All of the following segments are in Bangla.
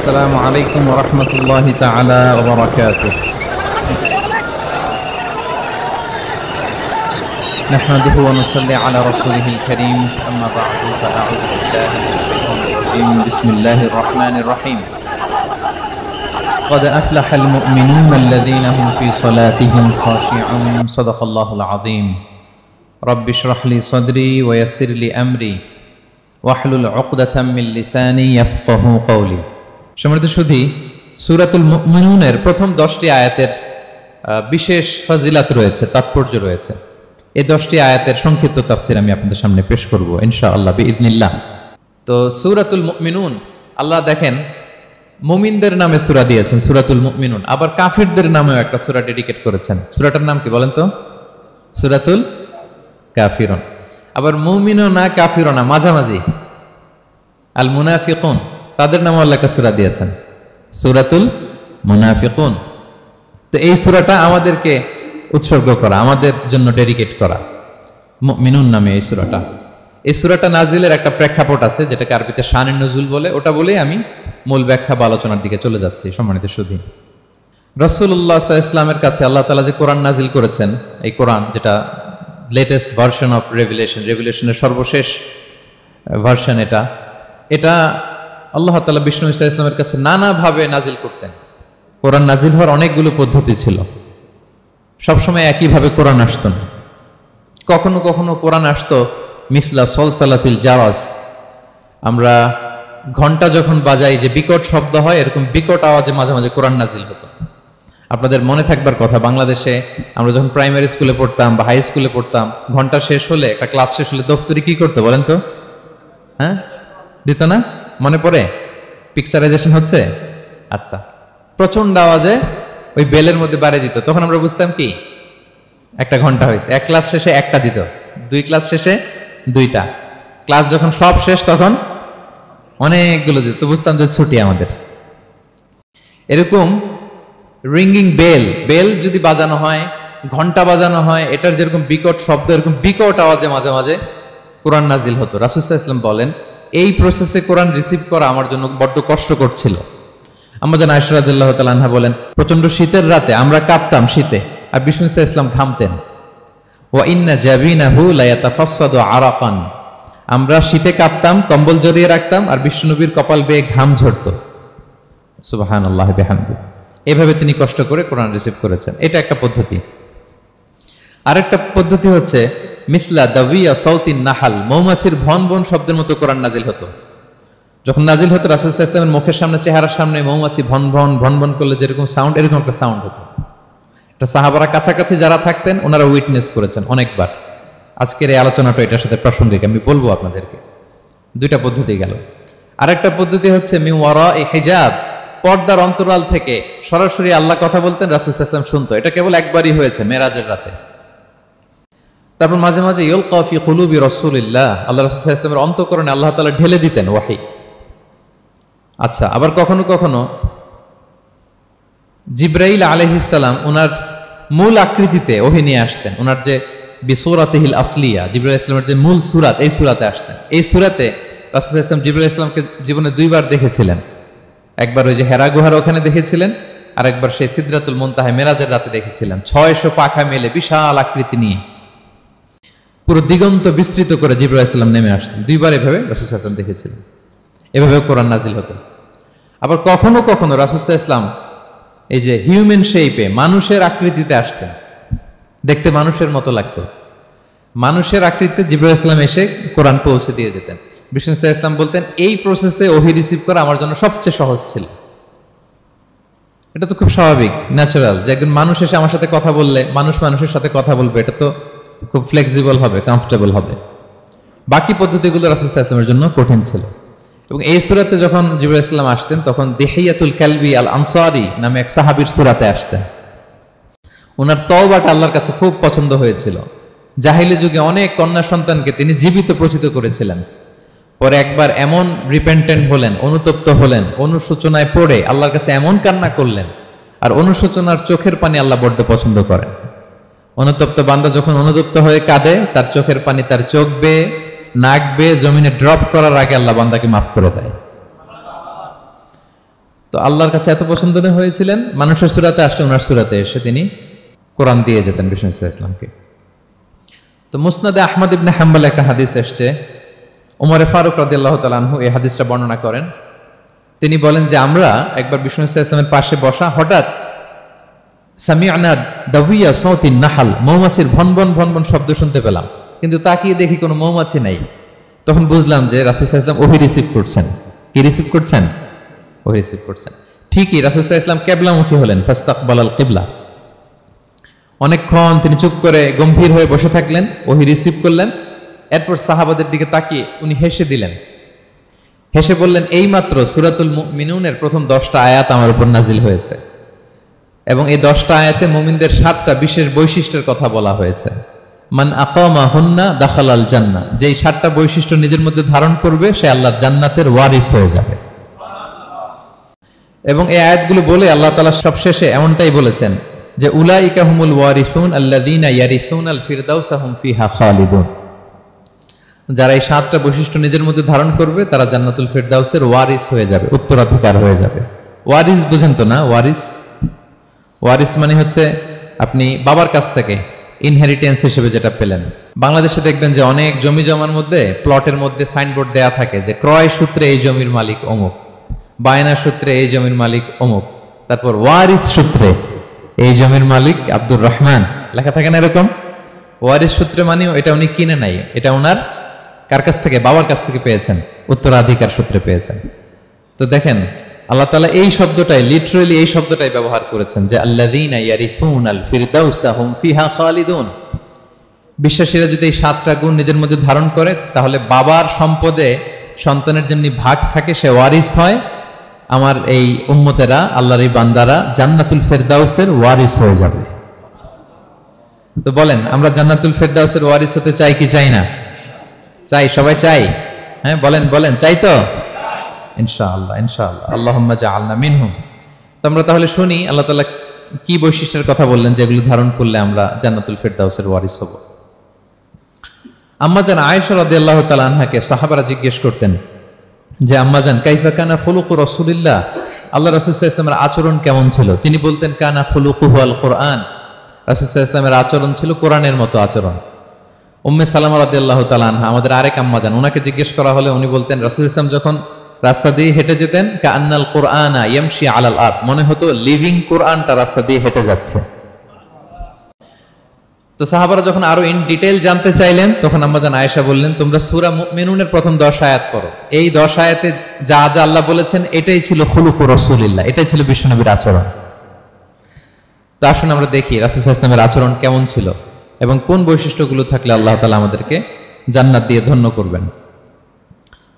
السلام عليكم ورحمة الله تعالى وبركاته. نحمده ونصلي على رسوله الكريم، أما بعد فأعوذ بالله من الشيطان الرجيم. بسم الله الرحمن الرحيم. قد أفلح المؤمنون الذين هم في صلاتهم خاشعون. صدق الله العظيم. رب اشرح لي صدري ويسر لي أمري ওয়াহলুল উকদাতাম মিন লিসানি ইয়াফকাহু কওলি। সম্মানিত সুধী, সূরাতুল মুমিনুনের প্রথম 10টি আয়াতের বিশেষ ফজিলত রয়েছে, তাৎপর্য রয়েছে। এই 10টি আয়াতের সংক্ষিপ্ত তাফসীর আমি আপনাদের সামনে পেশ করব ইনশাআল্লাহ বিইذنিল্লাহ। তো সূরাতুল মুমিনুন, আল্লাহ দেখেন মুমিনদের নামে সূরা দিয়েছেন সূরাতুল মুমিনুন, আবার কাফিরদের নামেও একটা সূরা ডেডিকেট করেছেন। সূরাটার নাম কি বলেন তো? সূরাতুল কাফিরুন। আবার মুমিনও না কাফিরও না, মাঝামাঝি আল মুনাফিকুন, তাদের নামে আল্লাহ একটা সূরা দিয়েছেন সূরাতুল মুনাফিকুন। তো এই সূরাটা আমাদেরকে উৎসর্গ করা, আমাদের জন্য ডেডিকেট করা, মুমিনুন নামে এই সূরাটা। এই সূরাটা নাজিলের একটা প্রেক্ষাপট আছে, যেটাকে আরবিতে শানে নুজুল বলে। ওটা বলেই আমি মূল ব্যাখ্যা বা আলোচনার দিকে চলে যাচ্ছি। সম্মানিত সুধী, রাসূলুল্লাহ সাল্লাল্লাহু আলাইহি ওয়াসাল্লামের কাছে আল্লাহ তাআলা যে কোরআন নাজিল করেছেন, এই কোরআন যেটা লেটেস্ট ভার্সন অফ রেভিলেশনের সর্বশেষ ভার্সন, এটা আল্লাহ তাআলা বিষ্ণু ঈসা ইসলামের কাছে নানাভাবে নাজিল করতেন। কোরআন নাজিল হওয়ার অনেকগুলো পদ্ধতি ছিল, সবসময় একইভাবে কোরআন আসতো না। কখনো কখনো কোরআন আসতো মিসলা সলসালাতিল জারাস, আমরা ঘন্টা যখন বাজাই যে বিকট শব্দ হয়, এরকম বিকট আওয়াজে মাঝে মাঝে কোরআন নাজিল হতো। আপনাদের মনে থাকবার কথা, বাংলাদেশে আমরা যখন প্রাইমারি স্কুলে পড়তাম বা হাই স্কুলে পড়তাম, ঘন্টা শেষ হলে, একটা ক্লাস শেষ হলে দফতরি কি করতো বলেন তো? হ্যাঁ, দিত না? মনে পড়ে? পিকচারাইজেশন হচ্ছে? আচ্ছা, প্রচন্ড আওয়াজে ওই বেলের মধ্যে বাড়ি দিত। তখন আমরা বুঝতাম কি একটা ঘন্টা হয়েছে। এক ক্লাস শেষে একটা দিত, 2 ক্লাস শেষে 2টা, ক্লাস যখন সব শেষ তখন অনেকগুলো দিত, বুঝতাম যে ছুটি আমাদের। এরকম রিঙ্গিং বেল যদি বাজানো হয়, ঘন্টা বাজানো হয়, এটার যেরকম বিকট শব্দ, এরকম বিকট আওয়াজে মাঝে মাঝে কোরআন নাজিল হতো। রাসূল সাল্লাল্লাহু আলাইহি ওয়াসাল্লাম বলেন, এই প্রসেসে কোরআন রিসিভ করা আমার জন্য বড্ড কষ্টকর ছিল। আমাদের আয়েশা রাদিয়াল্লাহু তাআলা আনহা বলেন, প্রচন্ড শীতের রাতে আমরা কাঁপতাম শীতে, আর বিষ্ণু সাল্লাল্লাহু আলাইহি ওয়াসাল্লাম ঘামতেন। ওয়া ইন্না জাবিনাহু লা ইয়াতাফাসসাদু আরাকান, আমরা শীতে কাঁপতাম, কম্বল জড়িয়ে রাখতাম, আর বিষ্ণুনবীর কপাল বেয়ে ঘাম ঝরতো। সুবহানাল্লাহি বিহামদিহি। এভাবে তিনি কষ্ট করে কোরআন রিসিভ করেছেন। এটা একটা পদ্ধতি। আরেকটা পদ্ধতি হচ্ছে মিসলা দাবিয়া সাউতিন নাহাল, মৌমাছির ভন ভন শব্দের মতো কোরআন নাজিল হতো। যখন নাজিল হতো, রাসূল সাল্লাল্লাহু আলাইহি ওয়াসাল্লামের মুখের সামনে, চেহারার সামনে মৌমাছি ভন ভন করলে যেরকম সাউন্ড, এরকম একটা সাউন্ড হতো। এটা সাহাবারা কাছাকাছি যারা থাকতেন ওনারা উইটনেস করেছেন অনেকবার। আজকের এই আলোচনাটা এটার সাথে প্রাসঙ্গিক, আমি বলবো আপনাদেরকে। 2টা পদ্ধতি গেল। আরেকটা পদ্ধতি হচ্ছে মিন ওয়ারাই হিজাব, পর্দার অন্তরাল থেকে সরাসরি আল্লাহ কথা বলতেন, রাসূল সাল্লাল্লাহু আলাইহি ওয়াসাল্লাম শুনতো। এটা কেবল একবারই হয়েছে, মেরাজের রাতে। তারপর মাঝে মাঝে ইউলকা ফি কুলুবি রাসূলিল্লাহ, আল্লাহ রাসূল সাল্লাল্লাহু আলাইহি ওয়াসাল্লামের অন্তঃকরণে আল্লাহ তাআলা ঢেলে দিতেন ওয়াহী। আচ্ছা, আবার কখনো কখনো জিবরাইল আলাইহিস সালাম ওনার মূল আকৃতিতে ওহী নিয়ে আসতেন। ওনার যে বিসূরাতিহিল আসলিয়া, জিবরাইল আলাইহিস সালামের যে মূল সূরাত, এই সূরাতে আসতেন। এই সূরাতে রাসূল সাল্লাল্লাহু আলাইহি ওয়াসাল্লাম জিবরাইল আলাইহিস সালামকে জীবনে 2বার দেখেছিলেন। একবার ওই যে হেরা গুহার ওখানে দেখেছিলেন, আর একবার সেই সিদরাতুল মুনতাহা মেরাজের রাতে দেখেছিলেন। 600 পাখা মেলে বিশাল আকৃতি নিয়ে পুরো দিগন্ত বিস্তৃত করে জিবরাইল আলাইহিস সালাম নেমে আসতেন। 2বার এভাবে রাসূল সাল্লাল্লাহু আলাইহি ওয়াসাল্লাম দেখেছিলেন। এভাবে কোরআন নাজিল হতো। আবার কখনো কখনো রাসূল সাল্লাল্লাহু আলাইহি ওয়াসাল্লাম এই যে হিউম্যান শেপে, মানুষের আকৃতিতে আসতেন, দেখতে মানুষের মতো লাগতো। মানুষের আকৃতিতে জিবরাইল আলাইহিস সালাম এসে কোরআন পৌঁছে দিয়ে যেতেন। বিষ্ণু সাল্লাল্লাহু আলাইহি ওয়াসাল্লাম বলতেন, এই প্রসেসে ওহী রিসিভ করা আমার জন্য সবচেয়ে সহজ ছিল। এটা তো খুব স্বাভাবিক, ন্যাচারাল, যে একজন মানুষ এসে আমার সাথে কথা বললে, মানুষ মানুষের সাথে কথা বলবে, এটা তো খুব ফ্লেক্সিবল হবে, কমফোর্টেবল হবে। বাকি পদ্ধতিগুলো রাসূল সাল্লাল্লাহু আলাইহি ওয়াসাল্লামের জন্য কঠিন ছিল। এবং এই সূরাতে যখন জিবরাইল আলাইহিস সালাম আসতেন, তখন দিহিয়াতুল কালবি আল আনসারী নামে এক সাহাবীর সূরাতে আসতেন। ওনার তওবাটা আল্লাহর কাছে খুব পছন্দ হয়েছিল। জাহিলি যুগে অনেক কন্যা সন্তানকে তিনি জীবিত প্রচিত করেছিলেন। পরে একবার এমন রিপেন্টেন্ট হলেন, অনুতপ্ত হলেন, অনুশোচনায় পড়ে আল্লাহর কাছে এমন কান্না করলেন। আর অনুশোচনার চোখের পানি আল্লাহ বড্ড পছন্দ করেন। অনুতপ্ত বান্দা যখন অনুতপ্ত হয়ে কাঁদে, তার চোখের পানি তার চোখ বেয়ে, নাক বেয়ে জমিনে ড্রপ করার আগে আল্লাহ বান্দাকে মাফ করে দেয়। তো আল্লাহর কাছে এত পছন্দ হয়েছিলেন, মানুষের সূরাতে আসলে ওনার সূরাতে এসে তিনি কোরআন দিয়ে যেতেন বিষ্ণু সাল্লাল্লাহু আলাইহি ওয়াসাল্লামকে। তো মুসনাদে আহমদ ইবনে হাম্বল একটা হাদিস এসছে, ওমর ফারুক রাদিয়াল্লাহু তাআলা আনহু এই হাদিসটা বর্ণনা করেন। তিনি বলেন যে আমরা একবার বিষ্ণু সাল্লাল্লাহু আলাইহি ওয়াসাল্লামের পাশে বসা, হঠাৎ সামি'না দাওয়িয়া সাউতিন নাহাল, মৌমাছির ভনভন ভনভন শব্দ শুনতে পেলাম, কিন্তু তাকিয়ে দেখি কোনো মৌমাছি নাই। তখন বুঝলাম যে রাসূল সাল্লাল্লাহু আলাইহি ওয়াসাল্লাম ওহী রিসিভ করছেন। কি রিসিভ করছেন? ওহী রিসিভ করছেন। ঠিকই রাসূল সাল্লাল্লাহু আলাইহি ওয়াসাল্লাম কিবলামুখী হলেন, ফাস্তাকবালাল কিবলা। অনেকক্ষণ তিনি চুপ করে গম্ভীর হয়ে বসে থাকলেন, ওহী রিসিভ করলেন। এরপর সাহাবাদের দিকে তাকিয়ে উনি হেসে দিলেন, হেসে বললেন, এইমাত্র সূরাতুল মুমিনুনের প্রথম 10টা আয়াত আমার উপর নাজিল হয়েছে এবং এই 10টা আয়াতে মুমিনদের 7টা বিশেষ বৈশিষ্ট্যের কথা বলা হয়েছে। মান আকামা হুন্না দাখালাল জান্নাহ, যেই 7টা বৈশিষ্ট্য নিজের মধ্যে ধারণ করবে সে আল্লাহর জান্নাতের ওয়ারিস হয়ে যাবে। এবং এই আয়াতগুলো বলে আল্লাহ তাআলা সবশেষে এমনটাই বলেছেন যে উলাইকা হুমুল ওয়ারিসুন আল্লাযীনা ইয়ারিসুনাল ফিরদাউসা হুম ফিহা খালিদুন, যারা এই 7টা বৈশিষ্ট্য নিজের মধ্যে ধারণ করবে তারা জান্নাতুল ফিরদাউসের ওয়ারিস হয়ে যাবে, উত্তরাধিকার হয়ে যাবে। ওয়ারিস বুঝেন তো না? ওয়ারিস, ওয়ারিস মানে হচ্ছে আপনি বাবার কাছ থেকে ইনহেরিটেন্স হিসেবে যেটা পেলেন। বাংলাদেশে দেখবেন যে অনেক জমি জমার মধ্যে প্লটের মধ্যে সাইনবোর্ড দেয়া থাকে যে ক্রয় সূত্রে এই জমির মালিক অমুক, বায়না সূত্রে এই জমির মালিক অমুক, তারপর ওয়ারিস সূত্রে এই জমির মালিক আব্দুর রহমান লেখা থাকে না এরকম। ওয়ারিস সূত্রে মানে এটা উনি কিনে নাই, এটা ওনার কার কাছ থেকে? বাবার কাছ থেকে পেয়েছেন, উত্তরাধিকার সূত্রে পেয়েছেন। তো দেখেন আল্লাহ তাআলা এই শব্দটাই, লিটারালি এই শব্দটাই ব্যবহার করেছেন যে আল্লাযীনা ইয়ারিসুনাল ফিরদাউসা হুম ফিহা খালিদুন। বিশ্বাসীরা যদি এই 7টা গুণ নিজের মধ্যে ধারণ করে তাহলে বাবার সম্পদে সন্তানের যেমনি ভাগ থাকে সে ওয়ারিস হয়, আমার এই উম্মতেরা, আল্লাহর এই বান্দারা জান্নাতুল ফিরদাউসের ওয়ারিস হয়ে যাবে। তো বলেন আমরা জান্নাতুল ফিরদাউসের ওয়ারিস হতে চাই কি চাই না? চাই, সবাই চাই। হ্যাঁ বলেন বলেন, চাই তো? ইনশাআল্লাহ ইনশাআল্লাহ, আল্লাহুম্মা জাআলনা মিনহুম। তো আমরা তাহলে শুনি আল্লাহ তাআলা কি বৈশিষ্ট্যের কথা বললেন যেগুলো ধারণ করলে আমরা জান্নাতুল ফিরদাউসের ওয়ারিস হব। আম্মা জান আয়েশা রাদিয়াল্লাহু তাআলা আনহাকে সাহাবারা জিজ্ঞেস করতেন যে আম্মা জান কাইফা কানা খুলুকু রাসূলিল্লাহ, আল্লাহ রাসূল সাল্লাল্লাহু আলাইহি ওয়াসাল্লামের আচরণ কেমন ছিল? তিনি বলতেন কানা খুলুকুহু আল কুরআন, রাসূল সাল্লাল্লাহু আলাইহি ওয়াসাল্লামের আচরণ ছিল কোরআনের মতো আচরণ। উম্মে সালামা রাদিয়াল্লাহু তাআলা আনহা আমাদের আরেক আম্মা জান, ওনাকে জিজ্ঞেস করা হলে উনি বলতেন রাসূল সাল্লাল্লাহু আলাইহি ওয়াসাল্লাম যখন রাস্তা দিয়ে হেঁটে যেতেন কাআন্নাল কুরআনা ইয়ামশি আলাল আরদ, মনে হতো লিভিং কোরআনটা রাস্তা দিয়ে হেঁটে যাচ্ছে। তো সাহাবারা যখন আরো ইন ডিটেইল জানতে চাইলেন তখন আম্মা জান আয়েশা বললেন তোমরা সূরা মুমিনুনের প্রথম 10 আয়াত পড়ো, এই 10 আয়াতে যা যা আল্লাহ বলেছেন এটাই ছিল খুলুকু রাসূলিল্লাহ, এটাই ছিল বিশ্বনবীর আচরণ। তো আসুন আমরা দেখি রাসূল সাল্লাল্লাহু আলাইহি ওয়াসাল্লামের আচরণ কেমন ছিল এবং কোন বৈশিষ্ট্যগুলো থাকলে আল্লাহ তাআলা আমাদেরকে জান্নাত দিয়ে ধন্য করবেন।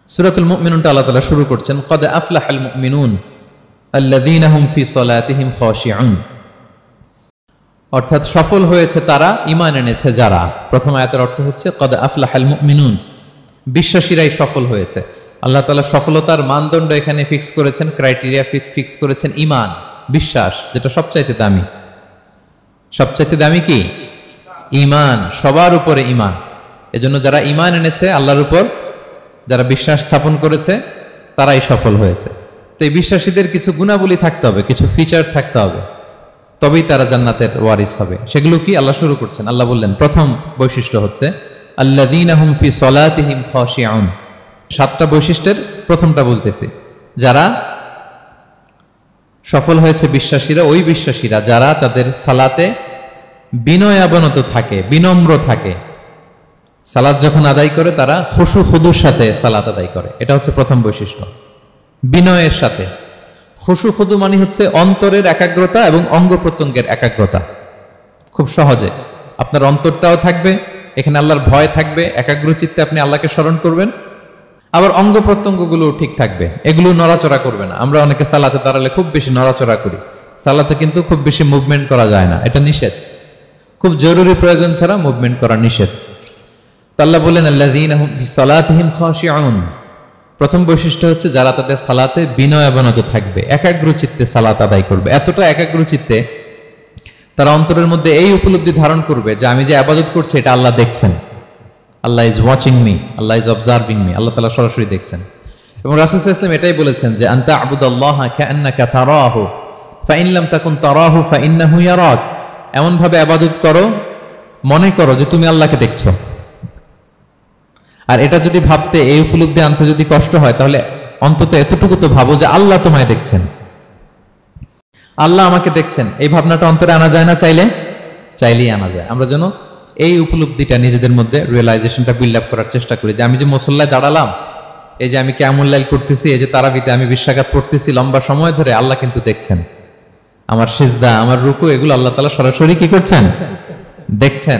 সূরাতুল মুমিনুনটা আল্লাহ তাআলা শুরু করছেন ক্বাদ আফলাহাল মুমিনুন আল্লাযীনা হুম ফি সালাতিহিম খাশিউন, অর্থাৎ সফল হয়েছে তারা, ঈমান এনেছে যারা। প্রথম আয়াতের অর্থ হচ্ছে ক্বাদ আফলাহাল মুমিনুন, বিশ্বাসীরাই সফল হয়েছে। আল্লাহ তাআলা সফলতার মানদণ্ড এখানে ফিক্স করেছেন, ক্রাইটেরিয়া ফিক্স করেছেন ঈমান, বিশ্বাস, যেটা সবচাইতে দামি। সবচাইতে দামি কি? ঈমান, সবার উপরে ঈমান। এজন্য যারা ঈমান এনেছে আল্লাহর উপর, যারা বিশ্বাস স্থাপন করেছে তারাই সফল হয়েছে। তো এই বিশ্বাসীদের কিছু গুণাবলী থাকতে হবে, কিছু ফিচার থাকতে হবে, তবেই তারা জান্নাতের ওয়ারিস হবে। সেগুলো কি আল্লাহ শুরু করছেন। আল্লাহ বললেন প্রথম বৈশিষ্ট্য হচ্ছে আল্লাযীনা হুম ফি সালাতিহিম খাশিউন। 7টা বৈশিষ্ট্যের প্রথমটা বলতেছি, যারা সফল হয়েছে বিশ্বাসীরা, ওই বিশ্বাসীরা যারা তাদের সালাতে বিনয়াবনত থাকে, বিনম্র থাকে। সালাত যখন আদায় করে তারা খুশু খুদুর সাথে সালাত আদায় করে, এটা হচ্ছে প্রথম বৈশিষ্ট্য, বিনয়ের সাথে। খুশু খুদু মানে হচ্ছে অন্তরের একাগ্রতা এবং অঙ্গ প্রত্যঙ্গের একাগ্রতা। খুব সহজে আপনার অন্তরটাও থাকবে, এখানে আল্লাহর ভয় থাকবে, একাগ্র চিত্তে আপনি আল্লাহকে স্মরণ করবেন, আবার অঙ্গ প্রত্যঙ্গগুলোও ঠিক থাকবে, এগুলো নড়াচড়া করবে না। আমরা অনেকে সালাতে দাঁড়ালে খুব বেশি নড়াচড়া করি, সালাতে কিন্তু খুব বেশি মুভমেন্ট করা যায় না, এটা নিষেধ। খুব জরুরি প্রয়োজন ছাড়া মুভমেন্ট করা নিষেধ। আল্লাহ বলেন আল্লাযীনা হুম ফি সালাতিহিম খাশিউন, প্রথম বৈশিষ্ট্য হচ্ছে যারা তাদের সালাতে বিনয়াবনত থাকবে, একাগ্র চিত্তে সালাত আদায় করবে। এতটা একাগ্র চিত্তে তারা অন্তরের মধ্যে এই উপলব্ধি ধারণ করবে যে আমি যে ইবাদত করছি এটা আল্লাহ দেখছেন, Allah is watching me, Allah is observing me, Allah তাআলা সরাসরি দেখছেন। এবং রাসূল সাল্লাল্লাহু আলাইহি ওয়াসাল্লাম এটাই বলেছেন যে আনতা আবুদাল্লাহা কাআন্নাকা তারাহু ফাইন লাম তাকুন তারাহু ফাইন্নাহু ইয়ারাক, এমন ভাবে ইবাদত করো মনে করো যে তুমি আল্লাহকে দেখছো। আর এটা যদি ভাবতে, এই উপলব্ধি আনতে যদি কষ্ট হয়, তাহলে অন্তত এতটুকু তো ভাবো যে আল্লাহ তোমায় দেখছেন, আল্লাহ আমাকে দেখছেন। এই ভাবনাটা অন্তরে আনা যায় না? চাইলেই আনা যায়। আমরা যেন এই উপলব্ধিটা নিজেদের মধ্যে, রিয়েলাইজেশনটা বিল্ড আপ করার চেষ্টা করি যে আমি যে মুসল্লায় দাঁড়ালাম, এই যে আমি কিয়ামুল লাইল করতেছি, এই যে তারাবিতে আমি 20 রাকাত পড়তেছি লম্বা সময় ধরে, আল্লাহ কিন্তু দেখছেন। আমার সিজদা, আমার রুকু, এগুলো আল্লাহ তাআলা সরাসরি কি করছেন? দেখছেন।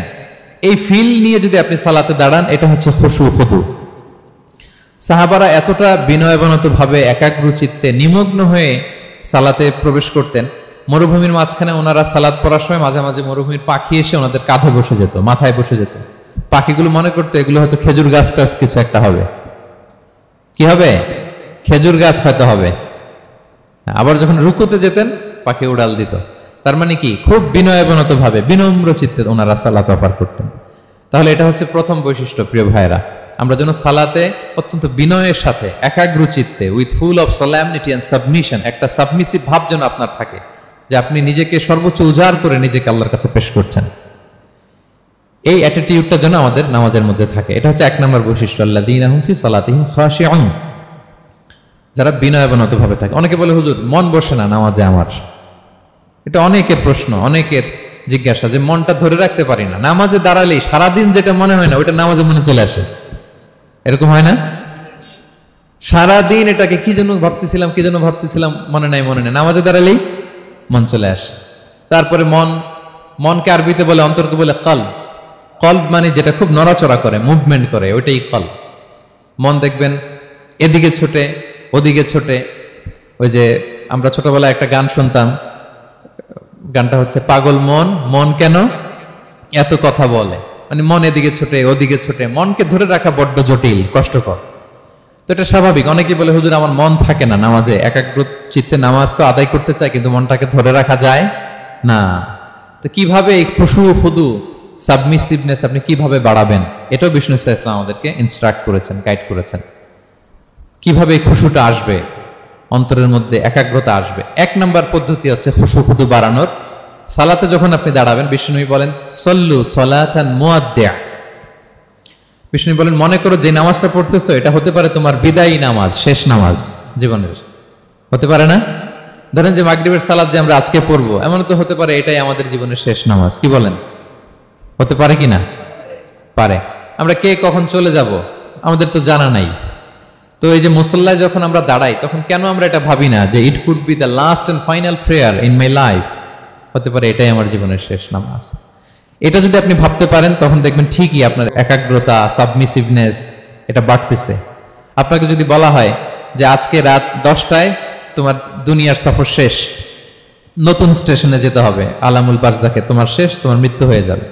এই ফিল নিয়ে যদি আপনি সালাতে দাঁড়ান, এটা হচ্ছে খুশু খুদু। সাহাবারা এতটা বিনয়বনত ভাবে একাগ্র চিত্তে নিমগ্ন হয়ে সালাতে প্রবেশ করতেন, মরুভূমির মাঝখানে ওনারা সালাত পড়ার সময় মাঝে মাঝে মরুভূমির পাখি এসে ওনাদের কাঁধে বসে যেত, মাথায় বসে যেত। পাখিগুলো মনে করতো এগুলো হয়তো খেজুর গাছ টাছ কিছু একটা হবে। কি হবে? খেজুর গাছ হয়তো হবে। আবার যখন রুকুতে যেতেন, পাখি উড়াল দিত। তার মানে কি, খুব বিনয়বনত ভাবে, বিনম্র চিত্তে ওনারা সালাত পার করতেন। তাহলে এটা হচ্ছে প্রথম বৈশিষ্ট্য। প্রিয় ভাইরা, আমরা যেন সালাতে অত্যন্ত বিনয়ের সাথে, একাগ্র চিত্তে, with full of solemnity and submission, একটা সাবমিসিভ ভাব যেন আপনার থাকে, যে আপনি নিজেকে সর্বোচ্চ উজাড় করে নিজেকে আল্লাহর কাছে পেশ করছেন। এই অ্যাটিটিউডটা যেন আমাদের নামাজের মধ্যে থাকে। এটা হচ্ছে 1 নম্বর বৈশিষ্ট্য, আল্লাযীনা হুম ফি সালাতিহিম খাশিউন, যারা বিনয়বনত ভাবে থাকে। অনেকে বলে, হুজুর মন বসে না নামাজে আমার। এটা অনেকের প্রশ্ন, অনেকের জিজ্ঞাসা, যে মনটা ধরে রাখতে পারি না, নামাজে দাঁড়ালেই সারাদিন যেটা মনে হয় না ওইটা নামাজে মনে চলে আসে। এরকম হয় না? সারাদিন এটাকে কি যেন ভাবতেছিলাম মনে নাই, নামাজে দাঁড়ালেই মন চলে আসে। তারপরে মনকে আরবিতে বলে, অন্তরকে বলে কলব। কলব মানে যেটা খুব নড়াচড়া করে, মুভমেন্ট করে, ওইটাই কলব। মন দেখবেন এদিকে ছোটে, ওদিকে ছোটে। ওই যে আমরা ছোটবেলায় একটা গান শুনতাম, গানটা হচ্ছে পাগল মন, মন কেন এত কথা বলে। মানে মন এদিকে ছোটে, ওদিকে ছোটে। মনকে ধরে রাখা বড্ড জটিল, কষ্টকর। তো এটা স্বাভাবিক। অনেকেই বলে, হুজুর আমার মন থাকে না নামাজে, একাগ্র চিত্তে নামাজ তো আদায় করতে চাই, কিন্তু মনটাকে ধরে রাখা যায় না। তো কিভাবে এই খুশু খুদু, সাবমিসিভনেস আপনি কিভাবে বাড়াবেন, এটাও বিষ্ণু ইসলাম আমাদেরকে ইনস্ট্রাক্ট করেছেন, গাইড করেছেন। কিভাবে এই খুশুটা আসবে, অন্তরের মধ্যে একাগ্রতা আসবে। 1 নম্বর পদ্ধতি হচ্ছে খুশু খুদু বাড়ানোর। সালাতে যখন আপনি দাঁড়াবেন, বিষ্ণু বলেন সল্লু সলাতান মুআদ্দিয়া। বিষ্ণু বলেন, মনে করো যে নামাজটা পড়তেছো এটা হতে পারে তোমার বিদায়ী নামাজ, শেষ নামাজ জীবনের। হতে পারে না? ধরেন যে মাগরিবের সালাত যে আমরা আজকে পড়বো, এমন তো হতে পারে এটাই আমাদের জীবনের শেষ নামাজ। কি বলেন? হতে পারে কি না? পারে। আমরা কে কখন চলে যাব আমাদের তো জানা নাই। তো এই যে মুসল্লায় যখন আমরা দাঁড়াই, তখন কেন আমরা এটা ভাবি না যে it could be the last and final prayer in my life? হতে পারে এটাই আমার জীবনের শেষ নামাজ। এটা যদি আপনি ভাবতে পারেন, তখন দেখবেন ঠিকই আপনার একাগ্রতা, সাবমিসিভনেস এটা বাড়তেছে। আপনাকে যদি বলা হয় যে আজকে রাত 10টায় তোমার দুনিয়ার সফর শেষ, নতুন স্টেশনে যেতে হবে, আলামুল বারজাকে, তোমার শেষ, তোমার মৃত্যু হয়ে যাবে।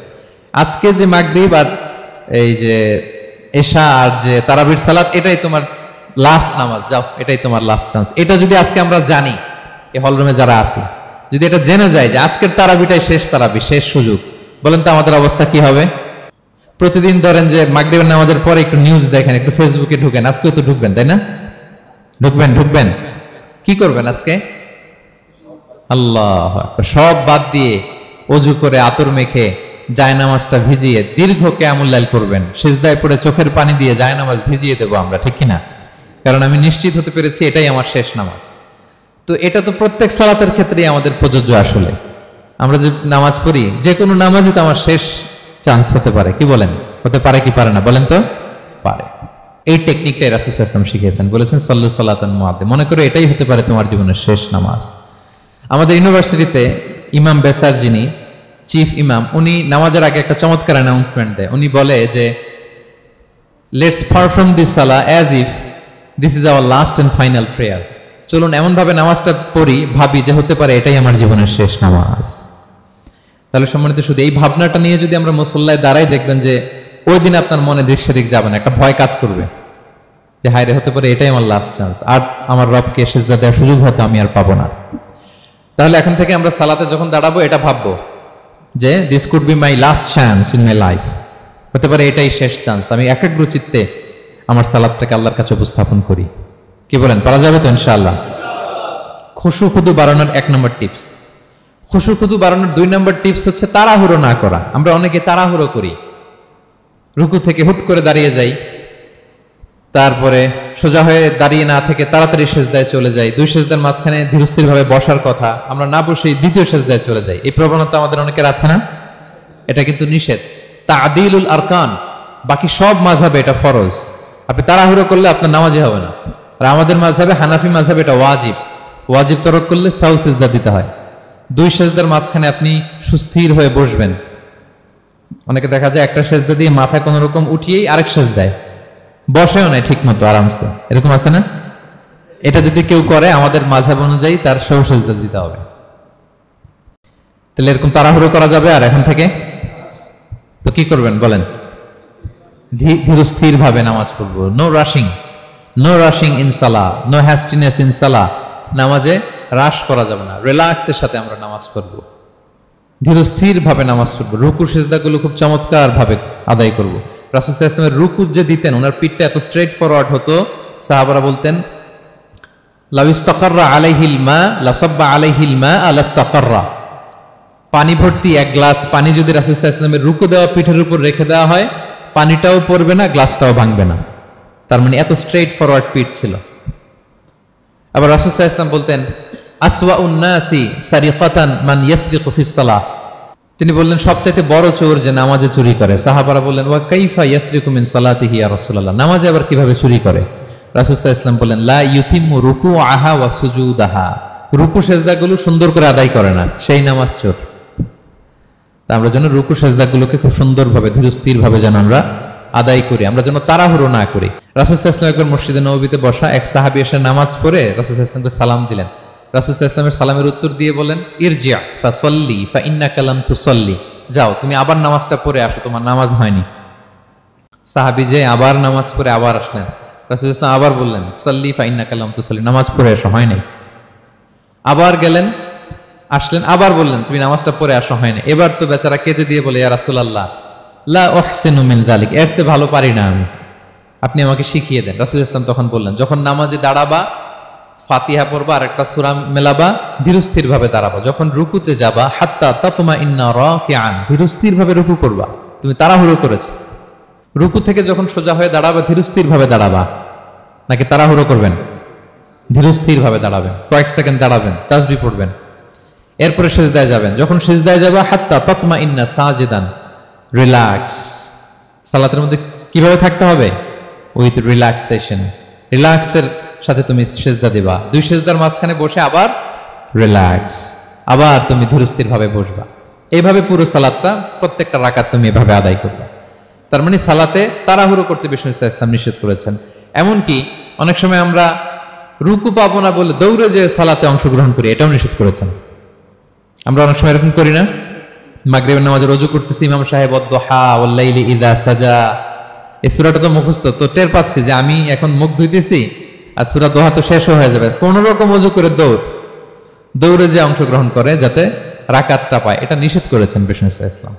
আজকে যে মাগরিব আর এই যে এশা আর যে তারাবির সালাত, এটাই তোমার লাস্ট নামাজ, যাও এটাই তোমার লাস্ট চান্স। এটা যদি আজকে আমরা জানি, এই হলরুমে যারা আছি, যদি এটা জেনে যায় যে আজকের তারাবিটাই শেষ তারাবি, শেষ সুযোগ, বলেন তো আমাদের অবস্থা কি হবে? প্রতিদিন ধরেন যে মাগরিবের নামাজের পরে একটু নিউজ দেখেন, একটু ফেসবুকে ঢুকেন, আজকেও তো ঢুকবেন, তাই না? ঢুকবেন। কি করবেন আজকে? আল্লাহ, সব বাদ দিয়ে অজু করে আতর মেখে জায়নামাজটা ভিজিয়ে দীর্ঘ কিয়ামুল লাইল করবেন। সিজদায় পড়ে চোখের পানি দিয়ে জায়নামাজ ভিজিয়ে দেবো আমরা, ঠিক কিনা? কারণ আমি নিশ্চিত হতে পেরেছি এটাই আমার শেষ নামাজ। তো এটা তো প্রত্যেক সালাতের ক্ষেত্রেই আমাদের প্রযোজ্য। আসলে আমরা যে নামাজ পড়ি, যে কোনো নামাজই তো আমার শেষ চান্স হতে পারে। কি বলেন? হতে পারে কি পারে না? বলেন তো। পারে। এই টেকনিকটাই রাসূল সাল্লাল্লাহু আলাইহি ওয়াসাল্লাম শিখিয়েছেন, বলেছেন সল্লু সালাতান মুআদ্দিয়া। মনে করো এটাই হতে পারে তোমার জীবনের শেষ নামাজ। আমাদের ইউনিভার্সিটিতে ইমাম বেসার, যিনি চিফ ইমাম, উনি নামাজের আগে একটা চমৎকার অ্যানাউন্সমেন্ট দেয়। উনি বলে যে লেটস পারফর্ম দিস সালাহ as if this is our last and final prayer. চলুন এমন ভাবে নামাজটা পড়ি, ভাবি যে হতে পারে এটাই আমার জীবনের শেষ নামাজ। তাহলে সম্মানিত, শুধু এই ভাবনাটা নিয়ে যদি আমরা মুসল্লায় দাঁড়াই, দেখবেন যে ওই দিন আপনার মনে দিক সেদিক যাবে না, একটা ভয় কাজ করবে যে হায় রে, হতে পারে এটাই আমার লাস্ট চান্স, আর আমার রবকে সিজদা দেওয়ার সুযোগ হয়তো আমি আর পাবো না। তাহলে এখন থেকে আমরা সালাতে যখন দাঁড়াবো এটা ভাববো যে this could be my last chance in my life. হতে পারে এটাই শেষ চান্স, আমি একাগ্র চিত্তে আমার সালাতটাকে আল্লাহর কাছে উপস্থাপন করি। কি বলেন, পারা যাবে তো ইনশাআল্লাহ? খুশু খুদু বাড়ানোর 1 নম্বর টিপস। খুশু খুদু বাড়ানোর 2 নম্বর টিপস হচ্ছে তাড়াহুড়ো না করা। আমরা অনেকে তাড়াহুড়ো করি, রুকু থেকে হুট করে দাঁড়িয়ে যাই, তারপরে সোজা হয়ে দাঁড়িয়ে না থেকে তাড়াতাড়ি সেজদায় চলে যাই, 2 সেজদার মাঝখানে ধীরস্থির ভাবে বসার কথা, আমরা না বসেই 2য় সেজদায় চলে যাই। এই প্রবণতা আমাদের অনেকের আছে না? এটা কিন্তু নিষেধ। তা'দিলুল আরকান, বাকি সব মাযহাবে এটা ফরজ। আপনি তাড়াহুড়ো করলে আপনার নামাজই হবে না। আর আমাদের মাযহাবে, হানাফি মাযহাবে এটা ওয়াজিব। ওয়াজিব তরক করলে সাউ সিজদা দিতে হয়। 2 সেজদার মাঝখানে আপনি সুস্থির হয়ে বসবেন। অনেকে দেখা যায় একটা সেজদা দিয়ে মাথা কোনো রকম উঠিয়েই আরেক সেজদায় বসেও নাই ঠিক মতো আরামসে, এরকম আছে না? এটা যদি কেউ করে আমাদের মাযহাব অনুযায়ী তার সাউ সিজদা দিতে হবে। তাহলে এরকম তাড়াহুড়ো করা যাবে? আর এখন থেকে তো কি করবেন বলেন? ধীরস্থির ভাবে নামাজ পড়বো। No rushing, no rushing in সালাহ, নো হ্যাস্টিনেস ইন সালাহ। নামাজে রাশ করা যাবে না, রিল্যাক্সের সাথে আমরা নামাজ পড়বো, ধীরস্থির ভাবে নামাজ পড়বো। রুকু সেজদাগুলো খুব চমৎকার ভাবে আদায় করব। রাসূল সাল্লাল্লাহু আলাইহি ওয়াসাল্লামের রুকু যে দিতেন, ওনার পিঠটা এত স্ট্রেট ফরওয়ার্ড হতো, সাহাবারা বলতেন লাউ ইস্তাকাররা আলাইহিল মা লাসাব্বা আলাইহিল মা আলাস্তাকাররা। পানি ভর্তি 1 গ্লাস পানি যদি রাসূল সাল্লাল্লাহু আলাইহি ওয়াসাল্লামের রুকু দেওয়া পিঠের উপর রেখে দেওয়া হয়, পানিটাও পড়বে না, গ্লাসটাও ভাঙবে না। তার মানে এত স্ট্রেট ফরওয়ার্ড পিঠ ছিল। আবার রাসূল সাল্লাল্লাহু আলাইহি ওয়াসাল্লাম বলতেন আসওয়াউন নাসি সারিকাতান মান ইয়াসরিকু ফিস সালাহ। তিনি বললেন সবচাইতে বড় চোর যে নামাজে চুরি করে। সাহাবারা বললেন ওয়া কাইফা ইয়াসরিকু মিন সালাতিহি ইয়া রাসূলুল্লাহ, নামাজে আবার কিভাবে চুরি করে? রাসূল সাল্লাল্লাহু আলাইহি ওয়াসাল্লাম বললেন লা ইউতিম্মু রুকুআহা ওয়া সুজুদাহা, রুকু সেজদাগুলো সুন্দর করে আদায় করে না, সেই নামাজ চোর। তা আমরা যেন রুকু সেজদাগুলোকে খুব সুন্দরভাবে ধীরস্থির ভাবে যেন আমরা আদায় করি, আমরা যেন তাড়াহুড়ো না করি। রাসূল সাল্লাল্লাহু আলাইহি ওয়াসাল্লাম একবার মসজিদে নববীতে বসা, এক সাহাবী এসে নামাজ পড়ে রাসূল সাল্লাল্লাহু আলাইহি ওয়াসাল্লামকে সালাম দিলেন। রাসূল সাল্লাল্লাহু আলাইহি ওয়াসাল্লামের সালামের উত্তর দিয়ে বলেন ইরজিআ ফাসাল্লি ফাইন্নাকা লাম তুসাল্লি, যাও তুমি আবার নামাজটা পড়ে আসো, তোমার নামাজ হয়নি। সাহাবী যে আবার নামাজ পড়ে আবার আসলেন, রাসূল সাল্লাল্লাহু আলাইহি ওয়াসাল্লাম আবার বললেন সাল্লি ফাইন্নাকা লাম তুসাল্লি, নামাজ পড়ে আসো, হয় নাই। আবার গেলেন, আসলেন, আবার বললেন তুমি নামাজটা পড়ে আসো, হয় না। এবার তো বেচারা কেঁদে দিয়ে বলে ইয়া রাসূলুল্লাহ লা উহসিনু মিন যালিক, এর চেয়ে ভালো পারি না আমি, আপনি আমাকে শিখিয়ে দেন। রাসূল সাল্লাল্লাহু আলাইহি ওয়াসাল্লাম তখন বললেন যখন নামাজে দাঁড়াবা, ফাতিহা পড়বা আর একটা সূরা মেলাবা, ধীরস্থির ভাবে দাঁড়াবা। যখন রুকুতে যাবা হাত্তা তাতমাইন্না রাকিআন, ধীরস্থির ভাবে রুকু করবা। তুমি তাড়াহুড়ো করেছো, রুকু থেকে যখন সোজা হয়ে দাঁড়াবা ধীরস্থির ভাবে দাঁড়াবা, নাকি তাড়াহুড়ো করবেন? ধীরস্থির ভাবে দাঁড়াবেন, কয়েক সেকেন্ড দাঁড়াবেন, তাসবিহ পড়বেন, এরপরে সিজদায় যাবেন। যখন সিজদায় যাবা হাত্তা তাতমাইন্না সাজিদান, রিল্যাক্স। সালাতের মধ্যে কিভাবে থাকতে হবে? উইথ রিল্যাক্সেশন, রিল্যাক্সের সাথে তুমি সিজদা দিবা। 2 সিজদার মাঝখানে বসে আবার রিল্যাক্স, আবার তুমি ধীরস্থির ভাবে বসবা। এইভাবে পুরো সালাতটা প্রত্যেকটা রাকাত তুমি এভাবে আদায় করবে। তার মানে সালাতে তাড়াহুড়ো করতে বিষ্ণু ইসলাম নিষেধ করেছেন। এমনকি অনেক সময় আমরা রুকু পাবো না বলে দৌড়ে যে সালাতে অংশগ্রহণ করি, এটাও নিষেধ করেছেন। আমরা অনেক সময় এরকম করি না? মাগরিবের নামাজে রুজু করতেছি, ইমাম সাহেব ওয়াদ-দুহা ওয়াল-লাইলি ইযা সাজা, এই সূরাটা তো মুখস্থ, তো টের পাচ্ছি যে আমি এখন মুখ ধুইতেছি আর সূরা দোহা তো শেষ হয়ে যাবে, কোন রকম ওযু করে দৌড়ে যে অংশগ্রহণ করে যাতে রাকাতটা পায়, এটা নিষেধ করেছেন বিষ্ণু ইসলাম।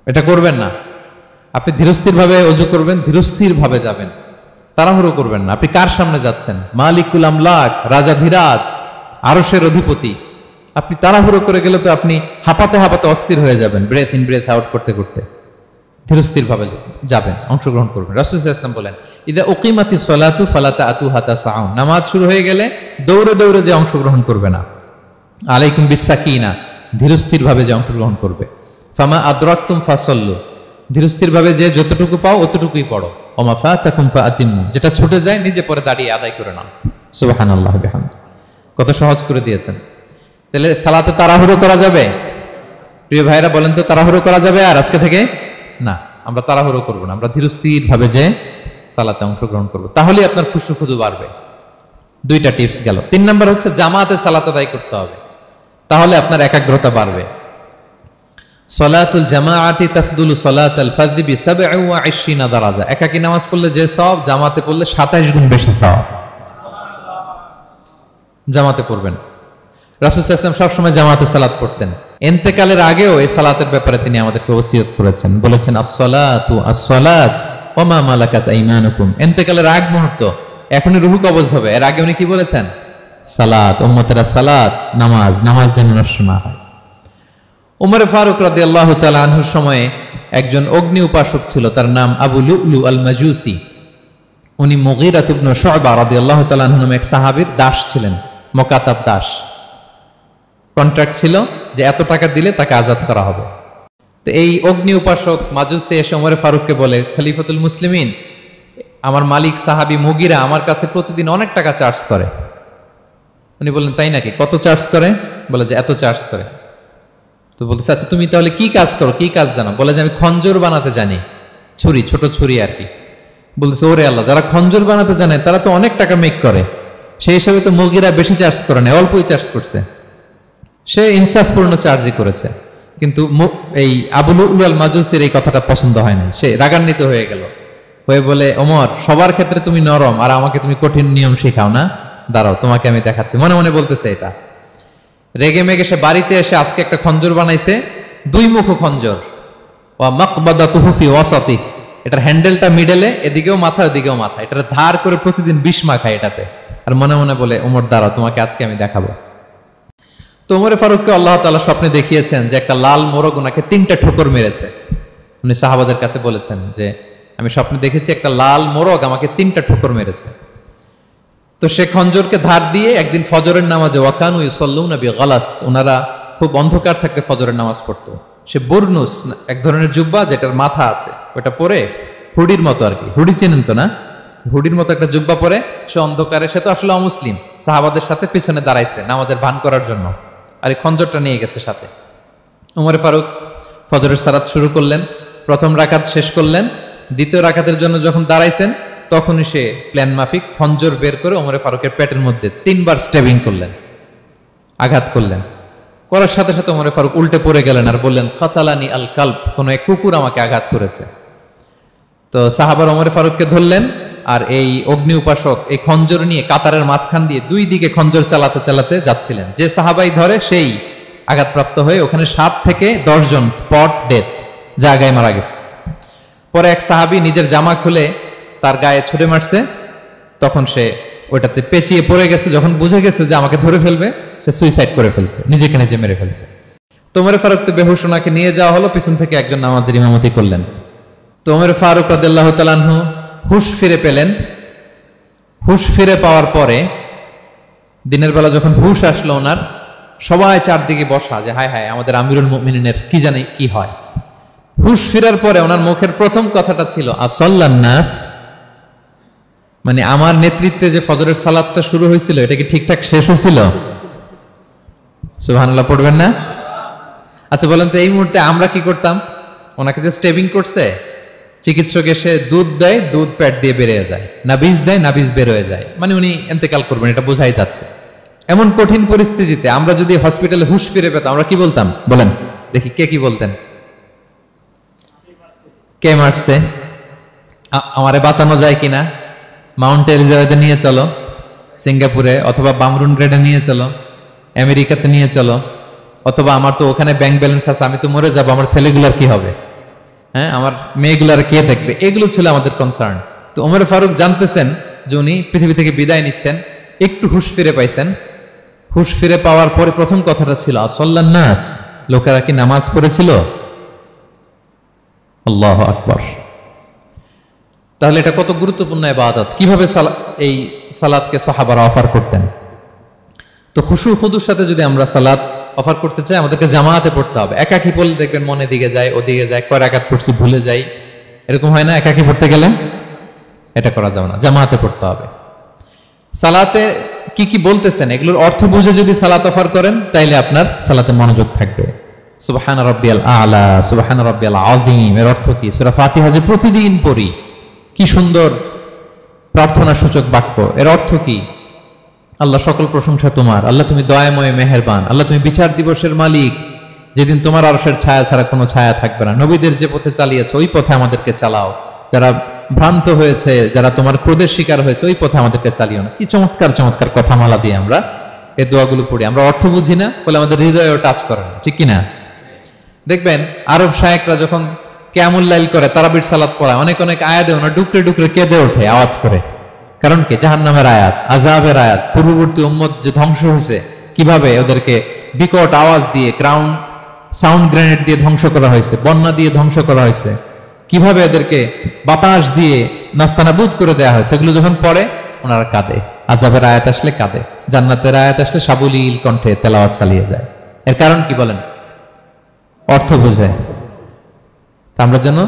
এটা করবেন না। আপনি ধীরস্থির ভাবে ওযু করবেন, ধীরস্থির ভাবে যাবেন, তাড়াহুড়ো করবেন না। আপনি কার সামনে যাচ্ছেন? মালিকুল আমলাক, রাজা ধীরাজ, আরশের অধিপতি। আপনি তাড়াহুড়ো করে গেলে তো আপনি হাঁপাতে হাঁপাতে অস্থির হয়ে যাবেন, ব্রেথ ইন ব্রেথ আউট করতে করতে। ধীরস্থির ভাবে যাবেন, অংশগ্রহণ করবেন। রাসূল সাল্লাল্লাহু আলাইহি ওয়াসাল্লাম বলেন ইদা উকিমাতিস সালাতু ফালা তা'তুহা তাসআউন, নামাজ শুরু হয়ে গেলে দৌড়ে দৌড়ে যে অংশগ্রহণ করবে না। আলাইকুম বিসাকিনা, ধীরস্থির ভাবে যে অংশগ্রহণ করবে। ফামা আদরাকতুম ফাসাল্লু, ধীরস্থির ভাবে যে যতটুকু পাও অতটুকুই পড়ো। ওমা ফাতাকুম ফাআতিমু, যেটা ছুটে যায় নিজে পরে দাঁড়িয়ে আদায় করে নাও। সুবহানাল্লাহ বিহামদি, কত সহজ করে দিয়েছেন। তাহলে সালাতে তাড়াহুড়ো করা যাবে? প্রিয় ভাইরা বলেন তো, তাড়াহুড়ো করা যাবে? আর আজকে থেকে না, আমরা তাড়াহুড়ো করবো না, আমরা ধীরস্থির ভাবে যে সালাতে অংশগ্রহণ করবো, তাহলে আপনার খুশু খুদু বাড়বে। 2টা টিপস গেল। 3 নাম্বার হচ্ছে জামাতে সালাত আদায় করতে হবে, তাহলে আপনার একাগ্রতা বাড়বে। সলাতুল জামাআতি তাফদুলু সলাতাল ফাযি বি27 দারাজা, একাকী নামাজ পড়লে যে সওয়াব, জামাতে পড়লে 27 গুণ বেশি সওয়াব। জামাতে পড়বেন। রাসূল সাল্লাল্লাহু আলাইহি ওয়াসাল্লাম সবসময় জামাতে সালাত পড়তেন। ইন্তেকালের আগেও এই সালাতের ব্যাপারে তিনি আমাদেরকে ওসিয়ত করেছেন, বলেছেন আসসালাতু আসসালাত ওয়া মা মালাকাত আইমানুকুম। ইন্তেকালের আগ মুহূর্ত এখনই রুহু কবজ হবে, এর আগে উনি কি বলেছেন? সালাত, উম্মতেরা সালাত, নামাজ, নামাজ যেন নষ্ট না হয়। উমর ফারুক রাদিয়াল্লাহু তাআলা আনহুর সময়ে একজন অগ্নি উপাসক ছিল, তার নাম আবু লুলু আল মাজুসি। উনি মুগীরা ইবনে শুবা রাদিয়াল্লাহু তাআলা আনহু নামে এক সাহাবীর দাস ছিলেন, মুকাতাব দাস। কন্ট্রাক্ট ছিল যে এত টাকা দিলে তাকে আজাদ করা হবে। তো এই অগ্নি উপাসক মাজুসি এসে ওমর ফারুককে বলে, খলিফাতুল মুসলিমিন, আমার মালিক সাহাবী মুগীরা আমার কাছে প্রতিদিন অনেক টাকা চার্জ করে। উনি বললেন, তাই নাকি? কত চার্জ করে? বলে যে এত চার্জ করে। তো বলতেছে, আচ্ছা তুমি তাহলে কি কাজ করো, কি কাজ জানো? বলে যে আমি খঞ্জর বানাতে জানি, ছুরি, ছোট ছুরি আর কি। বলতেছে, ওরে আল্লাহ, যারা খঞ্জর বানাতে জানে তারা তো অনেক টাকা মেক করে, সেই হিসাবে তো মুগীরা বেশি চার্জ করে না, অল্পই চার্জ করছে। সে ইনসাফপূর্ণ চার্জই করেছে। কিন্তু এই আবু লুলু আল মাজুসির এই কথাটা পছন্দ হয় না, সে রাগান্বিত হয়ে গেল, হয়ে বলে, ওমর, সবার ক্ষেত্রে তুমি নরম আর আমাকে তুমি কঠিন নিয়ম শেখাও না, দাঁড়াও তোমাকে আমি দেখাচ্ছি। মনে মনে বলতেছে এটা। রেগে মেগে সে বাড়িতে এসে আজকে একটা খঞ্জর বানাইছে, দুই মুখ খঞ্জর, ওয়া মাকবাদাতুহু ফি ওয়াসাতি, এটার হ্যান্ডেলটা মিডলে, এদিকেও মাথা ওদিকেও মাথা, এটা ধার করে প্রতিদিন বিষ মাখায় এটাতে। আর মনে মনে বলে, ওমর দাঁড়াও তোমাকে আজকে আমি দেখাবো। তো ওমর ফারুককে আল্লাহ তাআলা স্বপ্নে দেখিয়েছেন যে একটা লাল মোরগ ওনাকে 3টা ঠোকর মেরেছে। উনি সাহাবাদের কাছে বলেছেন যে আমি স্বপ্নে দেখেছি একটা লাল মোরগ আমাকে 3টা ঠোকর মেরেছে। তো সে খঞ্জরকে ধার দিয়ে একদিন ফজরের নামাজে, ওয়াকানু ইউসাল্লুনা বিগালাস, ওনারা খুব অন্ধকার থাকতে ফজরের নামাজ পড়তো। সে বুরনুস, এক ধরনের জুব্বা যেটার মাথা আছে, ওটা পরে হুডির মতো আর কি, হুডি চেনেন তো না, হুডির মতো একটা জুব্বা পরে সে অন্ধকারে, সে তো আসলে অমুসলিম, সাহাবাদের সাথে পিছনে দাঁড়াইছে নামাজের ভান করার জন্য, আর এই খঞ্জরটা নিয়ে গেছে সাথে। ওমর ফারুক ফজরের সালাত শুরু করলেন, প্রথম রাকাত শেষ করলেন, দ্বিতীয় রাকাতের জন্য যখন দাঁড়াইছেন তখনই সে প্ল্যান মাফিক খঞ্জর বের করে ওমর ফারুকের পেটের মধ্যে 3বার স্টেবিং করলেন, আঘাত করলেন। করার সাথে সাথে ওমর ফারুক উল্টে পড়ে গেলেন আর বললেন, কাতালানি আল কালব, কোনো এক কুকুর আমাকে আঘাত করেছে। তো সাহাবার ওমর ফারুককে ধরলেন, আর এই অগ্নি উপাসক এই খঞ্জর নিয়ে কাতারের মাঝখান দিয়ে দুই দিকে খঞ্জর চালাতে চালাতে যাচ্ছিলেন। যে সাহাবাই ধরে সেই আঘাতপ্রাপ্ত হয়ে ওখানে 7 থেকে 10 জন স্পট ডেথ, জায়গায় মারা গেছে। পরে এক সাহাবী নিজের জামা খুলে তার গায়ে ছুঁড়ে মারছে, তখন সে ওইটাতে পেঁচিয়ে পড়ে গেছে। যখন বুঝে গেছে যে আমাকে ধরে ফেলবে, সে সুইসাইড করে ফেলছে, নিজেকে নিজে মেরে ফেলছে। তো ওমর ফারুক তো বেহুশ, ওনাকে নিয়ে যাওয়া হলো, পিছন থেকে একজন নামাজের ইমামতি করলেন। তো ওমর ফারুক রাদিয়াল্লাহু তাআলা আনহু হুশ ফিরে পেলেন। হুশ ফিরে পাওয়ার পরে দিনের বেলা যখন হুশ আসলো ওনার, সবাই চারদিকে বসা যে হায় হায় আমাদের আমিরুল মুমিনিনের কি জানি কি হয়। হুশ ফিরার পরে ওনার মুখের প্রথম কথাটা ছিল আসাল্লান নাস, মানে আমার নেতৃত্বে যে ফজরের সালাতটা শুরু হয়েছিল এটা কি ঠিকঠাক শেষ হয়েছিল? সুবহানাল্লাহ পড়বেন না? আচ্ছা বলেন তো, এই মুহূর্তে আমরা কি করতাম? ওনাকে যে স্টেবিং করছে, চিকিৎসক এসে দুধ দেয়, দুধ পেট দিয়ে বেরিয়ে যায়, নাবিজ দেয়, নাবিজ বের হয়ে যায়, মানে উনি ইন্তেকাল করবেন, এটা বোঝাই যাচ্ছে। এমন কঠিন পরিস্থিতিতে আমরা যদি হসপিটালে হুশ ফিরে পেতাম, আমরা কি বলতাম বলেন দেখি? কে কি বলতেন? কে মারছে, আমারে বাঁচানো যায় কিনা, মাউন্ট এলিজাবেথে নিয়ে চলো, সিঙ্গাপুরে অথবা বামরুন গ্রেডে নিয়ে চলো, আমেরিকাতে নিয়ে চলো, অথবা আমার তো ওখানে ব্যাংক ব্যালেন্স আছে, আমি তো মরে যাবো, আমার ছেলেগুলার কি হবে, হ্যাঁ আমার মেয়েগুলার কে দেখবে, এগুলো ছিল আমাদের কনসার্ন। তো ওমর ফারুক জানতেছেন যে উনি পৃথিবী থেকে বিদায় নিচ্ছেন, একটু হুশ ফিরে পাইছেন। হুশ ফিরে পাওয়ার পরে প্রথম কথাটা ছিল আসাল্লান নাস, লোকেরা কি নামাজ পড়েছিল? আল্লাহু আকবার। তাহলে এটা কত গুরুত্বপূর্ণ ইবাদত, কিভাবে এই সালাতকে সাহাবারা অফার করতেন। তো খুশু খুদুর সাথে যদি আমরা সালাত অফার করতে চাই, আমাদেরকে জামাতে পড়তে হবে। একাকি পড়লে দেখবেন মনে দিকে যায়, ওদিকে যায়, কয় রাকাত পড়ছি ভুলে যাই, এরকম হয় না? একাকি পড়তে গেলে এটা করা যাবে না, জামাতে পড়তে হবে। সালাতে কি কি বলতেছেন এগুলোর অর্থ বুঝে যদি সালাত অফার করেন, তাইলে আপনার সালাতে মনোযোগ থাকবে। সুবহান রাব্বিয়াল আলা, সুবহান রাব্বিয়াল আযীম, এর অর্থ কি? সূরা ফাতিহা যে প্রতিদিন পড়ি, কি সুন্দর প্রার্থনা সূচক বাক্য, এর অর্থ কি? আল্লাহ সকল প্রশংসা তোমার, আল্লাহ তুমি দয়াময় মেহেরবান, আল্লাহ তুমি বিচার দিবসের মালিক, যেদিন তোমার আরশের ছায়া ছাড়া কোনো ছায়া থাকবে না। নবীদের যে পথে চালিয়েছে ওই পথে আমাদেরকে চালাও, যারা ভ্রান্ত হয়েছে, যারা তোমার ক্রোধের শিকার হয়েছে ওই পথে আমাদেরকে চালিও না। কি চমৎকার চমৎকার কথামালা দিয়ে আমরা এই দোয়াগুলো পড়ি। আমরা অর্থ বুঝি না বলে আমাদের হৃদয়েও টাচ করে না, ঠিক কিনা? দেখবেন আরব শায়েকরা যখন কিয়ামুল লাইল করে, তারাবির সালাত পড়ায়, অনেক অনেক আয়াতে ওনা ডুকরে ডুকরে কেঁদে ওঠে আওয়াজ করে, কারণ কি? জাহান্নামের আয়াত, আযাবের আয়াত, পূর্ববর্তী উম্মত যে ধ্বংস হয়েছে, কিভাবে ওদেরকে বিকট আওয়াজ দিয়ে, গ্রাউন্ড সাউন্ড গ্রেনেড দিয়ে ধ্বংস করা হয়েছে, বন্যা দিয়ে ধ্বংস করা হয়েছে, কিভাবে এদেরকে বাতাস দিয়ে নাস্তানাবুদ করে দেওয়া হয়েছে, এগুলো যখন পড়ে ওনারা কাঁদে। আযাবের আয়াত আসলে কাঁদে, জান্নাতের আয়াত আসলে সাবলীল কণ্ঠে তেলাওয়াত চালিয়ে যায়। এর কারণ কি বলেন? অর্থ বুঝে। তা আমরা যেন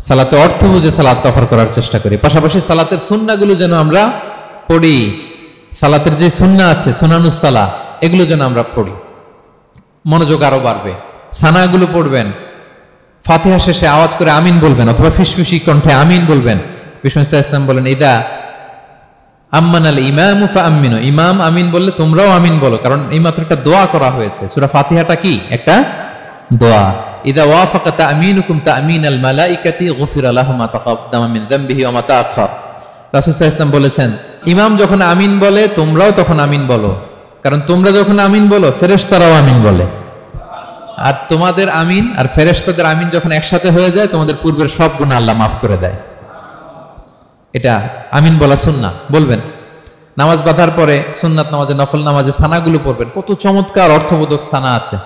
সালাতে অর্থ বুঝে সালাত অফার করার চেষ্টা করি। পাশাপাশি সালাতের সুন্নাহগুলো যেন আমরা পড়ি, সালাতের যে সুন্নাহ আছে, সুনানুস সালাহ, এগুলো যেন আমরা পড়ি, মনোযোগ আরো বাড়বে। সানাগুলো পড়বেন, ফাতিহা শেষে আওয়াজ করে আমিন বলবেন, অথবা ফিসফিসি কণ্ঠে আমিন বলবেন। বিষ্ণু ইসলাম বলেন, ইদা আম্মান আল ইমামু ফাআমিনু, ইমাম আমিন বললে তোমরাও আমিন বলো, কারণ এই মাত্র একটা দোয়া করা হয়েছে। সূরা ফাতিহাটা কি? একটা দোয়া। ইদা ওয়াফাকা তামিনুকুম তামিনাল মালাইকাতি গুফিরা লাহু মা তাকাদ্দামা মিন যামবিহি ওয়া মা তাআখার। রাসূল সাল্লাল্লাহু আলাইহি ওয়াসাল্লাম বলেছেন, ইমাম যখন আমিন বলে তোমরাও তখন আমিন বলো, কারণ তোমরা যখন আমিন বলো ফেরেশতারাও আমিন বলে। আর তোমাদের আমিন আর ফেরেশতাদের আমিন যখন একসাথে হয়ে যায়, তোমাদের পূর্বের সব গুনাহ আল্লাহ মাফ করে দেয়। এটা আমিন বলা সুন্নাহ, বলবেন। নামাজ বাঁধার পরে সুন্নাত নামাজে, নফল নামাজে সানাগুলো পড়বেন। কত চমৎকার অর্থবোধক সানা আছে।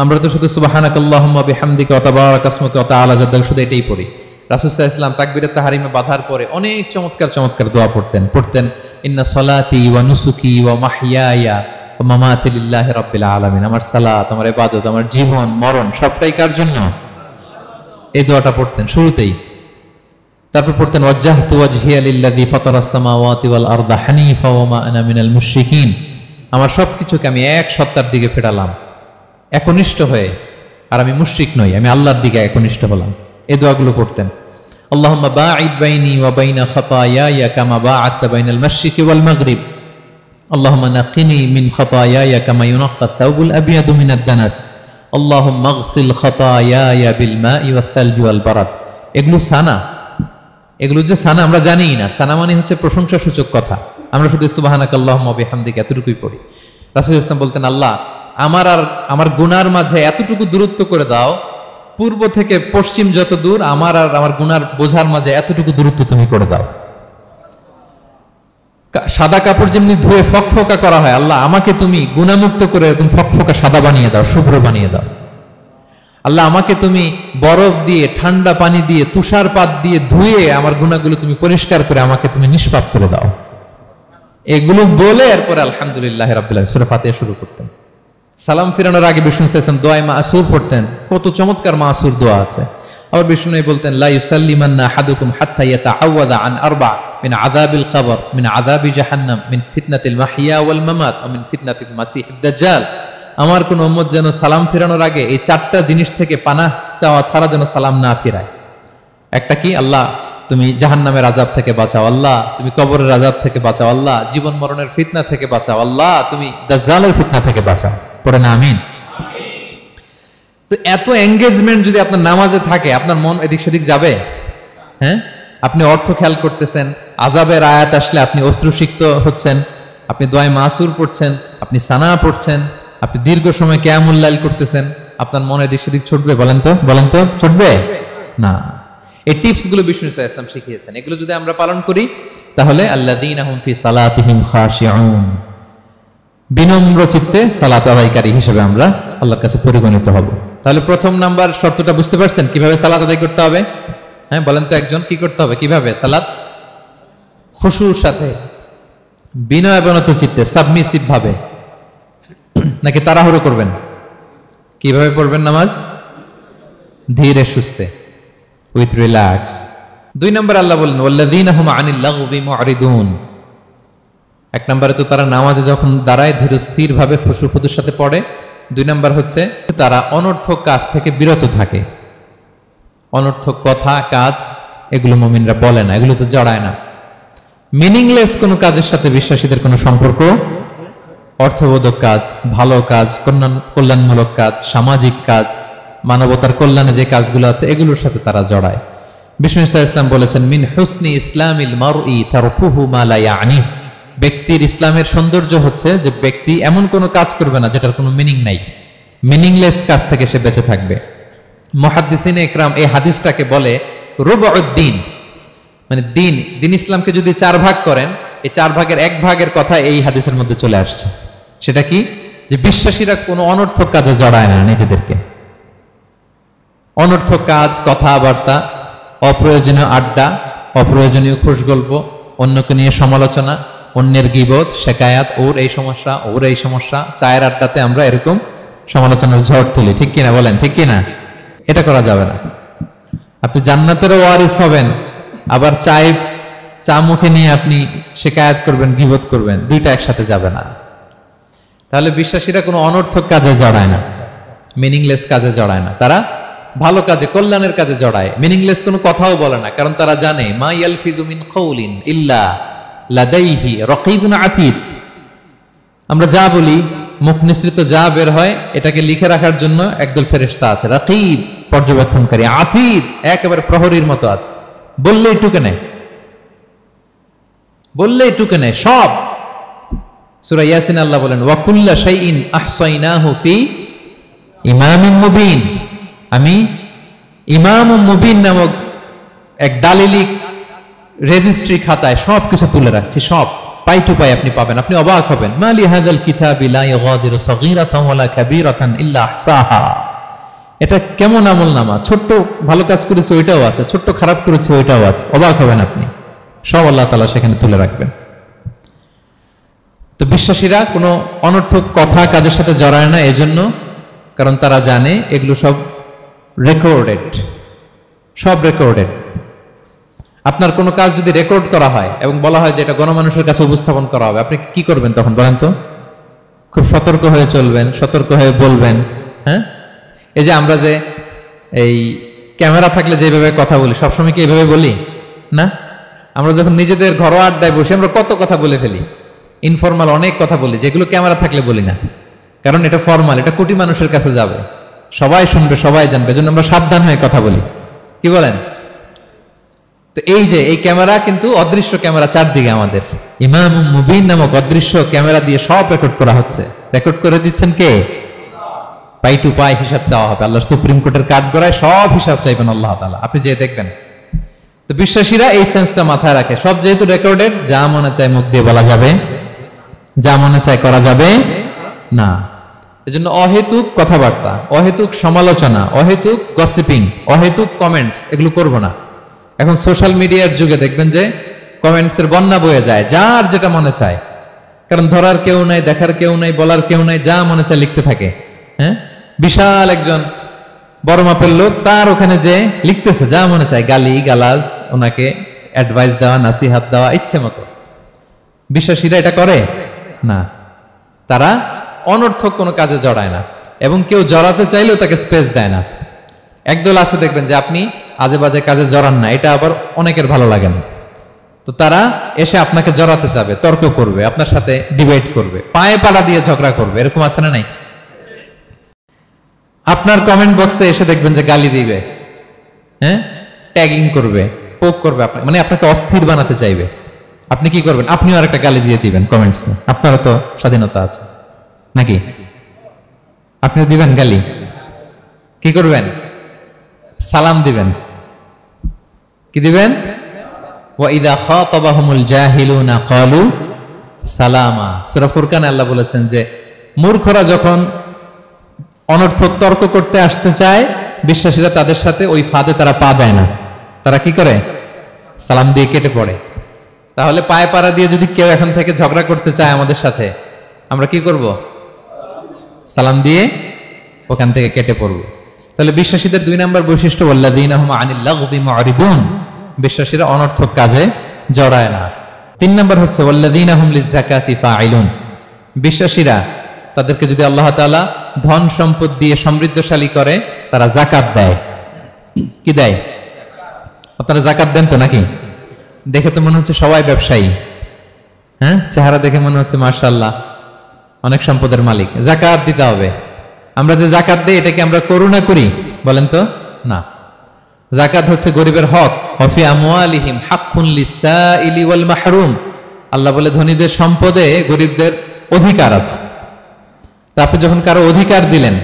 আমরা তো শুধু সুবহানাকাল্লাহুম্মা বিহামদিকা ওয়া তাবারাকা ইসমুকা ওয়া তাআলা জাদ্দুকা শুধু এটাই পড়ি। রাসূল সাল্লাল্লাহু আলাইহি ওয়াসাল্লাম তাকবীরে তাহরিমে বাঁধার পরে অনেক চমৎকার চমৎকার দোয়া পড়তেন। ইন্না সলাতি ওয়া নুসুকি ওয়া মাহইয়ায়া ওয়া মামাতি লিল্লাহি রাব্বিল আলামিন। আমার সালাত, আমার ইবাদত, আমার জীবন মরণ সবটাই কার জন্য? এই দোয়াটা পড়তেন শুরুতেই। তারপর পড়তেন ওয়াজ্জাহতু ওয়াজহিয়া লিল্লাযী ফাতারাস সামাওয়াতি ওয়াল আরদা হানিফা ওয়া মা আনা মিনাল মুশরিকিন। আমার সবকিছুকে আমি এক সত্তার দিকে ফেরালাম, একনিষ্ঠ হয়ে, আর আমি মুশরিক নই, আমি আল্লাহর দিকে একনিষ্ঠ হলাম। এই দোয়াগুলো পড়তেন। আল্লাহুম্মা বাঈদ বাইনি ওয়া বাইনা খাতায়ায়া কামা বাআদতা বাইনাল মাশরিকি ওয়াল মাগরিব। আল্লাহুম্মা নাক্কিনি মিন খাতায়ায়া কামা ইউনাক্কা আস-সাওবুল আবয়াদু মিনাদ দানাস। আল্লাহুম্মা আগসিল খাতায়ায়া বিল মাই ওয়াস সালজি ওয়াল বারাদ। এগুলো সানা, এগুলো যে সানা আমরা জানিই না। সানা মানে হচ্ছে প্রশংসা সূচক কথা। আমরা শুধু সুবহানাকাল্লাহুম্মা বিহামদিকা এতটুকুই পড়ি। রাসূল ইসলাম বলতেন, আল্লাহ আমার আর আমার গুনার মাঝে এতটুকু দূরত্ব করে দাও, পূর্ব থেকে পশ্চিম যত দূর, আমার আর আমার গুনার বোঝার মাঝে এতটুকু দূরত্ব তুমি করে দাও। সাদা কাপড় যেমনি ধুয়ে ফকফকা করা হয়, আল্লাহ আমাকে তুমি গুনামুক্ত করে এরকম ফকফকা সাদা বানিয়ে দাও, শুভ্র বানিয়ে দাও। আল্লাহ আমাকে তুমি বরফ দিয়ে, ঠান্ডা পানি দিয়ে, তুষারপাত দিয়ে ধুয়ে আমার গুনাহগুলো তুমি পরিষ্কার করে আমাকে তুমি নিষ্পাপ করে দাও। এগুলো বলে এরপরে আলহামদুলিল্লাহ রাব্বিল আলামিন সূরা ফাতিহা শুরু করতেন। সালাম ফিরানোর আগে বিষ্ণু সাল্লাল্লাহু আলাইহি ওয়াসাল্লাম দোয়া মাসুর পড়তেন। কত চমৎকার মাসুর দোয়া আছে। আবার বিষ্ণু বলতেন, লা ইউসাল্লিমান্না আহাদুকুম হাত্তা ইয়াতাআওয়াযা আন আরবা মিন আযাবিল কবর, মিন আযাবি জাহান্নাম, মিন ফিতনাতিল মাহইয়া ওয়াল মামাত ওয়া মিন ফিতনাতিল মাসিহিদ দাজ্জাল। আমার কোন উম্মত যেন সালাম ফিরানোর আগে এই চারটা জিনিস থেকে পানাহ চাওয়া ছাড়া যেন সালাম না ফিরায়। একটা কি? আল্লাহ তুমি জাহান্নামের আযাব থেকে বাঁচাও, আল্লাহ তুমি কবরের আযাব থেকে বাঁচাও, আল্লাহ জীবন মরণের ফিতনা থেকে বাঁচাও, আল্লাহ তুমি দাজ্জালের ফিতনা থেকে বাঁচাও। পড়ে না আমিন? তো এত এঙ্গেজমেন্ট যদি আপনার নামাজে থাকে, আপনার মন এদিক সেদিক যাবে? হ্যাঁ, আপনি অর্থ খেয়াল করতেছেন, আযাবের আয়াত আসলে আপনি অশ্রুসিক্ত হচ্ছেন, আপনি দোয়ায়ে মাসুর পড়ছেন, আপনি সানা পড়ছেন, আপনি দীর্ঘ সময় কিয়ামুল লাইল করতেছেন, আপনার মনে এদিক সেদিক ছুটবে? বলেন তো ছুটবে না। এই টিপস গুলো বিষ্ণু সাল্লাল্লাহু আলাইহি ওয়াসাল্লাম শিখিয়েছেন। এগুলো যদি আমরা পালন করি, তাহলে আল্লাযীনা হুম ফি সালাতিহিম খাশিউন, বিনম্র চিত্তে সালাত আদায়কারী হিসেবে আমরা আল্লাহর কাছে পরিগণিত হব। তাহলে প্রথম নাম্বার শর্তটা বুঝতে পারছেন কিভাবে সালাত আদায় করতে হবে? হ্যাঁ, বলেন তো একজন, কি করতে হবে? কিভাবে সালাত? খুশুর সাথে, বিনয় অবনত চিত্তে, সাবমিসিভ ভাবে, নাকি তাড়াহুড়ো করবেন? কিভাবে পড়বেন নামাজ? ধীরে সুস্থে, উইথ রিল্যাক্স। দুই নম্বর আল্লাহ বলেন ওয়াল্লাযীনা হুম আনিল লাগবি মুরিদুন। এক নম্বরে তো তারা নামাজে যখন দাঁড়ায় ধীর স্থির ভাবে খুশুখুদুর সাথে পড়ে। দুই নম্বর হচ্ছে তারা অনর্থক কাজ থেকে বিরত থাকে। অনর্থক কথা, কাজ এগুলো মুমিনরা বলে না, এগুলো তো জড়ায় না। মিনিংলেস কোনো কাজের সাথে বিশ্বাসীদের কোনো সম্পর্ক, অর্থবোধক কাজ, ভালো কাজ, কল্যাণমূলক কাজ, সামাজিক কাজ, মানবতার কল্যাণে যে কাজগুলো আছে এগুলোর সাথে তারা জড়ায়। বিষ্ণু ইসলাম বলেছেন, মিন হুসনি ইসলামিল মারই তারকুহু মা লা ইয়ানি। ব্যক্তির ইসলামের সৌন্দর্য হচ্ছে যে ব্যক্তি এমন কোনো কাজ করবে না যেটার কোনো মিনিং নাই, মিনিংলেস কাজ থেকে সে বেঁচে থাকবে। মুহাদ্দিসিনে ইকরাম এই হাদিসটাকে বলে রুবউদ্দিন। মানে দিন ইসলামকে যদি 4 ভাগ করেন, এই 4 ভাগের 1 ভাগের কথা এই হাদিসের মধ্যে চলে আসছে। সেটা কি? যে বিশ্বাসীরা কোনো অনর্থক কাজে জড়ায় না নিজেদেরকে। অনর্থক কাজ, কথাবার্তা, অপ্রয়োজনীয় আড্ডা, অপ্রয়োজনীয় খুশগল্প, অন্যকে নিয়ে সমালোচনা, অন্যের গীবত, শেকায়াত, ওর এই সমস্যা, ওর এই সমস্যা, চায়ের আড্ডাতে আমরা এরকম সমালোচনার ঝড় তুলি, ঠিক কিনা বলেন? ঠিক কিনা? এটা করা যাবে না। আপনি জান্নাতেরও ওয়ারিস হবেন, আবার চা মুখে নিয়ে আপনি শেকায়াত করবেন, গীবত করবেন, দুইটা একসাথে যাবে না। তাহলে বিশ্বাসীরা কোনো অনর্থক কাজে জড়ায় না, মিনিংলেস কাজে জড়ায় না। তারা ভালো কাজে, কল্যাণের কাজে জড়ায়। মিনিংলেস কোনো কথাও বলে না, কারণ তারা জানে মা ইয়ালফিযু মিন কাউলিন ইল্লা লাদাইহি রাকীবুন আতীদ। আমরা যা বলি, মুখ নিঃসৃত যা বের হয়, এটাকে লিখে রাখার জন্য একদল ফেরেশতা আছে, রাকীব পর্যবেক্ষণকারী, আতীদ একেবারে প্রহরীর মতো আছে। বললেই টুকে নেয়, বললেই টুকে নেয় সব। সূরা ইয়াসিন আল্লাহ বলেন ওয়া কুল্লা শাইইন আহসাইনাহু ফি ইমামিন মুবিন। আমি ইমামুম মুবিন নামক এক দালিলি রেজিস্ট্রি খাতায় সবকিছু তুলে রাখছি, সব পাই টু পাই আপনি পাবেন। আপনি অবাক হবেন, মা লি হাযাল কিতাবি লা ইউগাদিরু সাগীরাতান ওয়ালা কাবীরাতান ইল্লা আহসাহা। এটা কেমন আমলনামা, ছোট্ট ভালো কাজ করেছে ওইটাও আছে, ছোট্ট খারাপ করেছে ওইটাও আছে। অবাক হবেন আপনি, সব আল্লাহ তাআলা সেখানে তুলে রাখবেন। তো বিশ্বাসীরা কোনো অনর্থক কথা কাজের সাথে জড়ায় না, এজন্য কারণ তারা জানে এগুলো সব রেকর্ডেড, সব রেকর্ডেড। আপনার কোনো কাজ যদি রেকর্ড করা হয় এবং বলা হয় যে এটা গণমানুষের কাছে উপস্থাপন করা হবে, আপনি কি করবেন তখন বলেন তো? খুব সতর্ক হয়ে চলবেন, সতর্ক হয়ে বলবেন। হ্যাঁ, এই যে আমরা যে এই ক্যামেরা থাকলে যেভাবে কথা বলি, সবসময় কি এইভাবে বলি না? আমরা যখন নিজেদের ঘরোয়া আড্ডায় বসে আমরা কত কথা বলে ফেলি, ইনফরমাল অনেক কথা বলি, যেগুলো ক্যামেরা থাকলে বলি না, কারণ এটা ফরমাল, এটা কোটি মানুষের কাছে যাবে, সবাই শুনবে, সবাই জানবে, এজন্য আমরা সাবধান হয়ে কথা বলি। কি বলেন? তো এই যে এই ক্যামেরা কিন্তু অদৃশ্য ক্যামেরা চারদিকে আমাদের, ইমামুম মুবিন নামক অদৃশ্য ক্যামেরা দিয়ে সব রেকর্ড করা হচ্ছে। রেকর্ড করে দিচ্ছেন কে? পাই টু পাই হিসাব চাওয়া হবে। আল্লাহর সুপ্রিম কোর্টের কাঠগড়ায় সব হিসাব চাইবেন আল্লাহ তাআলা, আপনি যে দেখবেন। তো বিশ্বাসীরা এই সেন্সটা মাথায় রাখে, সব যেহেতু রেকর্ডেড, যা মনে চায় মুখ দিয়ে বলা যাবে, যা মনে চায় করা যাবে না। এজন্য অহেতুক কথাবার্তা, অহেতুক সমালোচনা, অহেতুক গসিপিং, অহেতুক কমেন্টস এগুলো করব না। এখন সোশ্যাল মিডিয়ার যুগে দেখবেন যে কমেন্টসের বন্যা বয়ে যায়, যার যেটা মনে চায়, কারণ ধরার কেউ নাই, দেখার কেউ নাই, বলার কেউ নাই, যা মনে চায় লিখতে থাকে। হ্যাঁ, বিশাল একজন বড় মাপের লোক, তার ওখানে যে লিখতেছে যা মনে চায়, গালি গালাজ, ওনাকে অ্যাডভাইস দেওয়া, নাসিহাত দেওয়া ইচ্ছে মতো। বিশ্বাসীরা এটা করে না, তারা অনর্থক কোনো কাজে জড়ায় না, এবং কেউ জড়াতে চাইলেও তাকে স্পেস দেয় না। একদল আছে দেখবেন যে আপনি আজে বাজে কাজে জড়ান না, এটা আবার অনেকের ভালো লাগে না, তো তারা এসে আপনাকে জড়াতে চাবে, তর্ক করবে, আপনার সাথে ডিবেট করবে, পায়ে পাড়া দিয়ে ঝগড়া করবে। এরকম আছে না নাই? আপনার কমেন্ট বক্সে এসে দেখবেন যে গালি দিবে, হ্যাঁ, ট্যাগিং করবে, পোক করবে, মানে আপনাকে অস্থির বানাতে চাইবে। আপনি কি করবেন? আপনিও আরেকটা গালি দিয়ে দিবেন কমেন্টসে। আপনারও তো স্বাধীনতা আছে নাকি? আপনিও দিবেন গালি। কি করবেন? সালাম দিবেন। কি দিবেন? ওয়া ইযা খাতাবাহুমুল জাহিলুনা ক্বালু সালামা। সূরা ফুরকানে আল্লাহ বলেছেন যে মূর্খরা যখন অনর্থক তর্ক করতে আসতে চায়, বিশ্বাসীরা তাদের সাথে ওই ফাঁদে তারা পা দেয় না। তারা কি করে? সালাম দিয়ে কেটে পড়ে। তাহলে পায়ে পাড়া দিয়ে যদি কেউ এখন থেকে ঝগড়া করতে চায় আমাদের সাথে, আমরা কি করব? সালাম দিয়ে ওখান থেকে কেটে পড়ব। তাহলে বিশ্বাসীদের 2 নম্বর বৈশিষ্ট্য, ওয়াল্লাযীনা হুম আনিল লাগবি মুরিদুন, বিশ্বাসীরা অনর্থক কাজে জড়ায় না। 3 নম্বর হচ্ছে ওয়াল্লাযীনা হুম লিযাকাতি ফাইলুন, বিশ্বাসীরা তাদেরকে যদি আল্লাহ তাআলা ধন সম্পদ দিয়ে সমৃদ্ধশালী করে, তারা যাকাত দেয়। কি দেয়? আপনারা যাকাত দেন তো নাকি? দেখে তো মনে হচ্ছে সবাই ব্যবসায়ী, হ্যাঁ, চেহারা দেখে মনে হচ্ছে মাশাআল্লাহ অনেক সম্পদের মালিক। যাকাত দিতে হবে। আমরা যে যাকাত দেই, এটাকে আমরা করুণা করি বলেন তো? না, যাকাত হচ্ছে গরিবের হক। ওয়াফি আমওয়ালিহিম হাক্কুন লিসাইলি ওয়াল মাহরুম, আল্লাহ বলে ধনীদের সম্পদে গরিবদের অধিকার আছে। তা আপনি যখন কারো অধিকার দিলেন,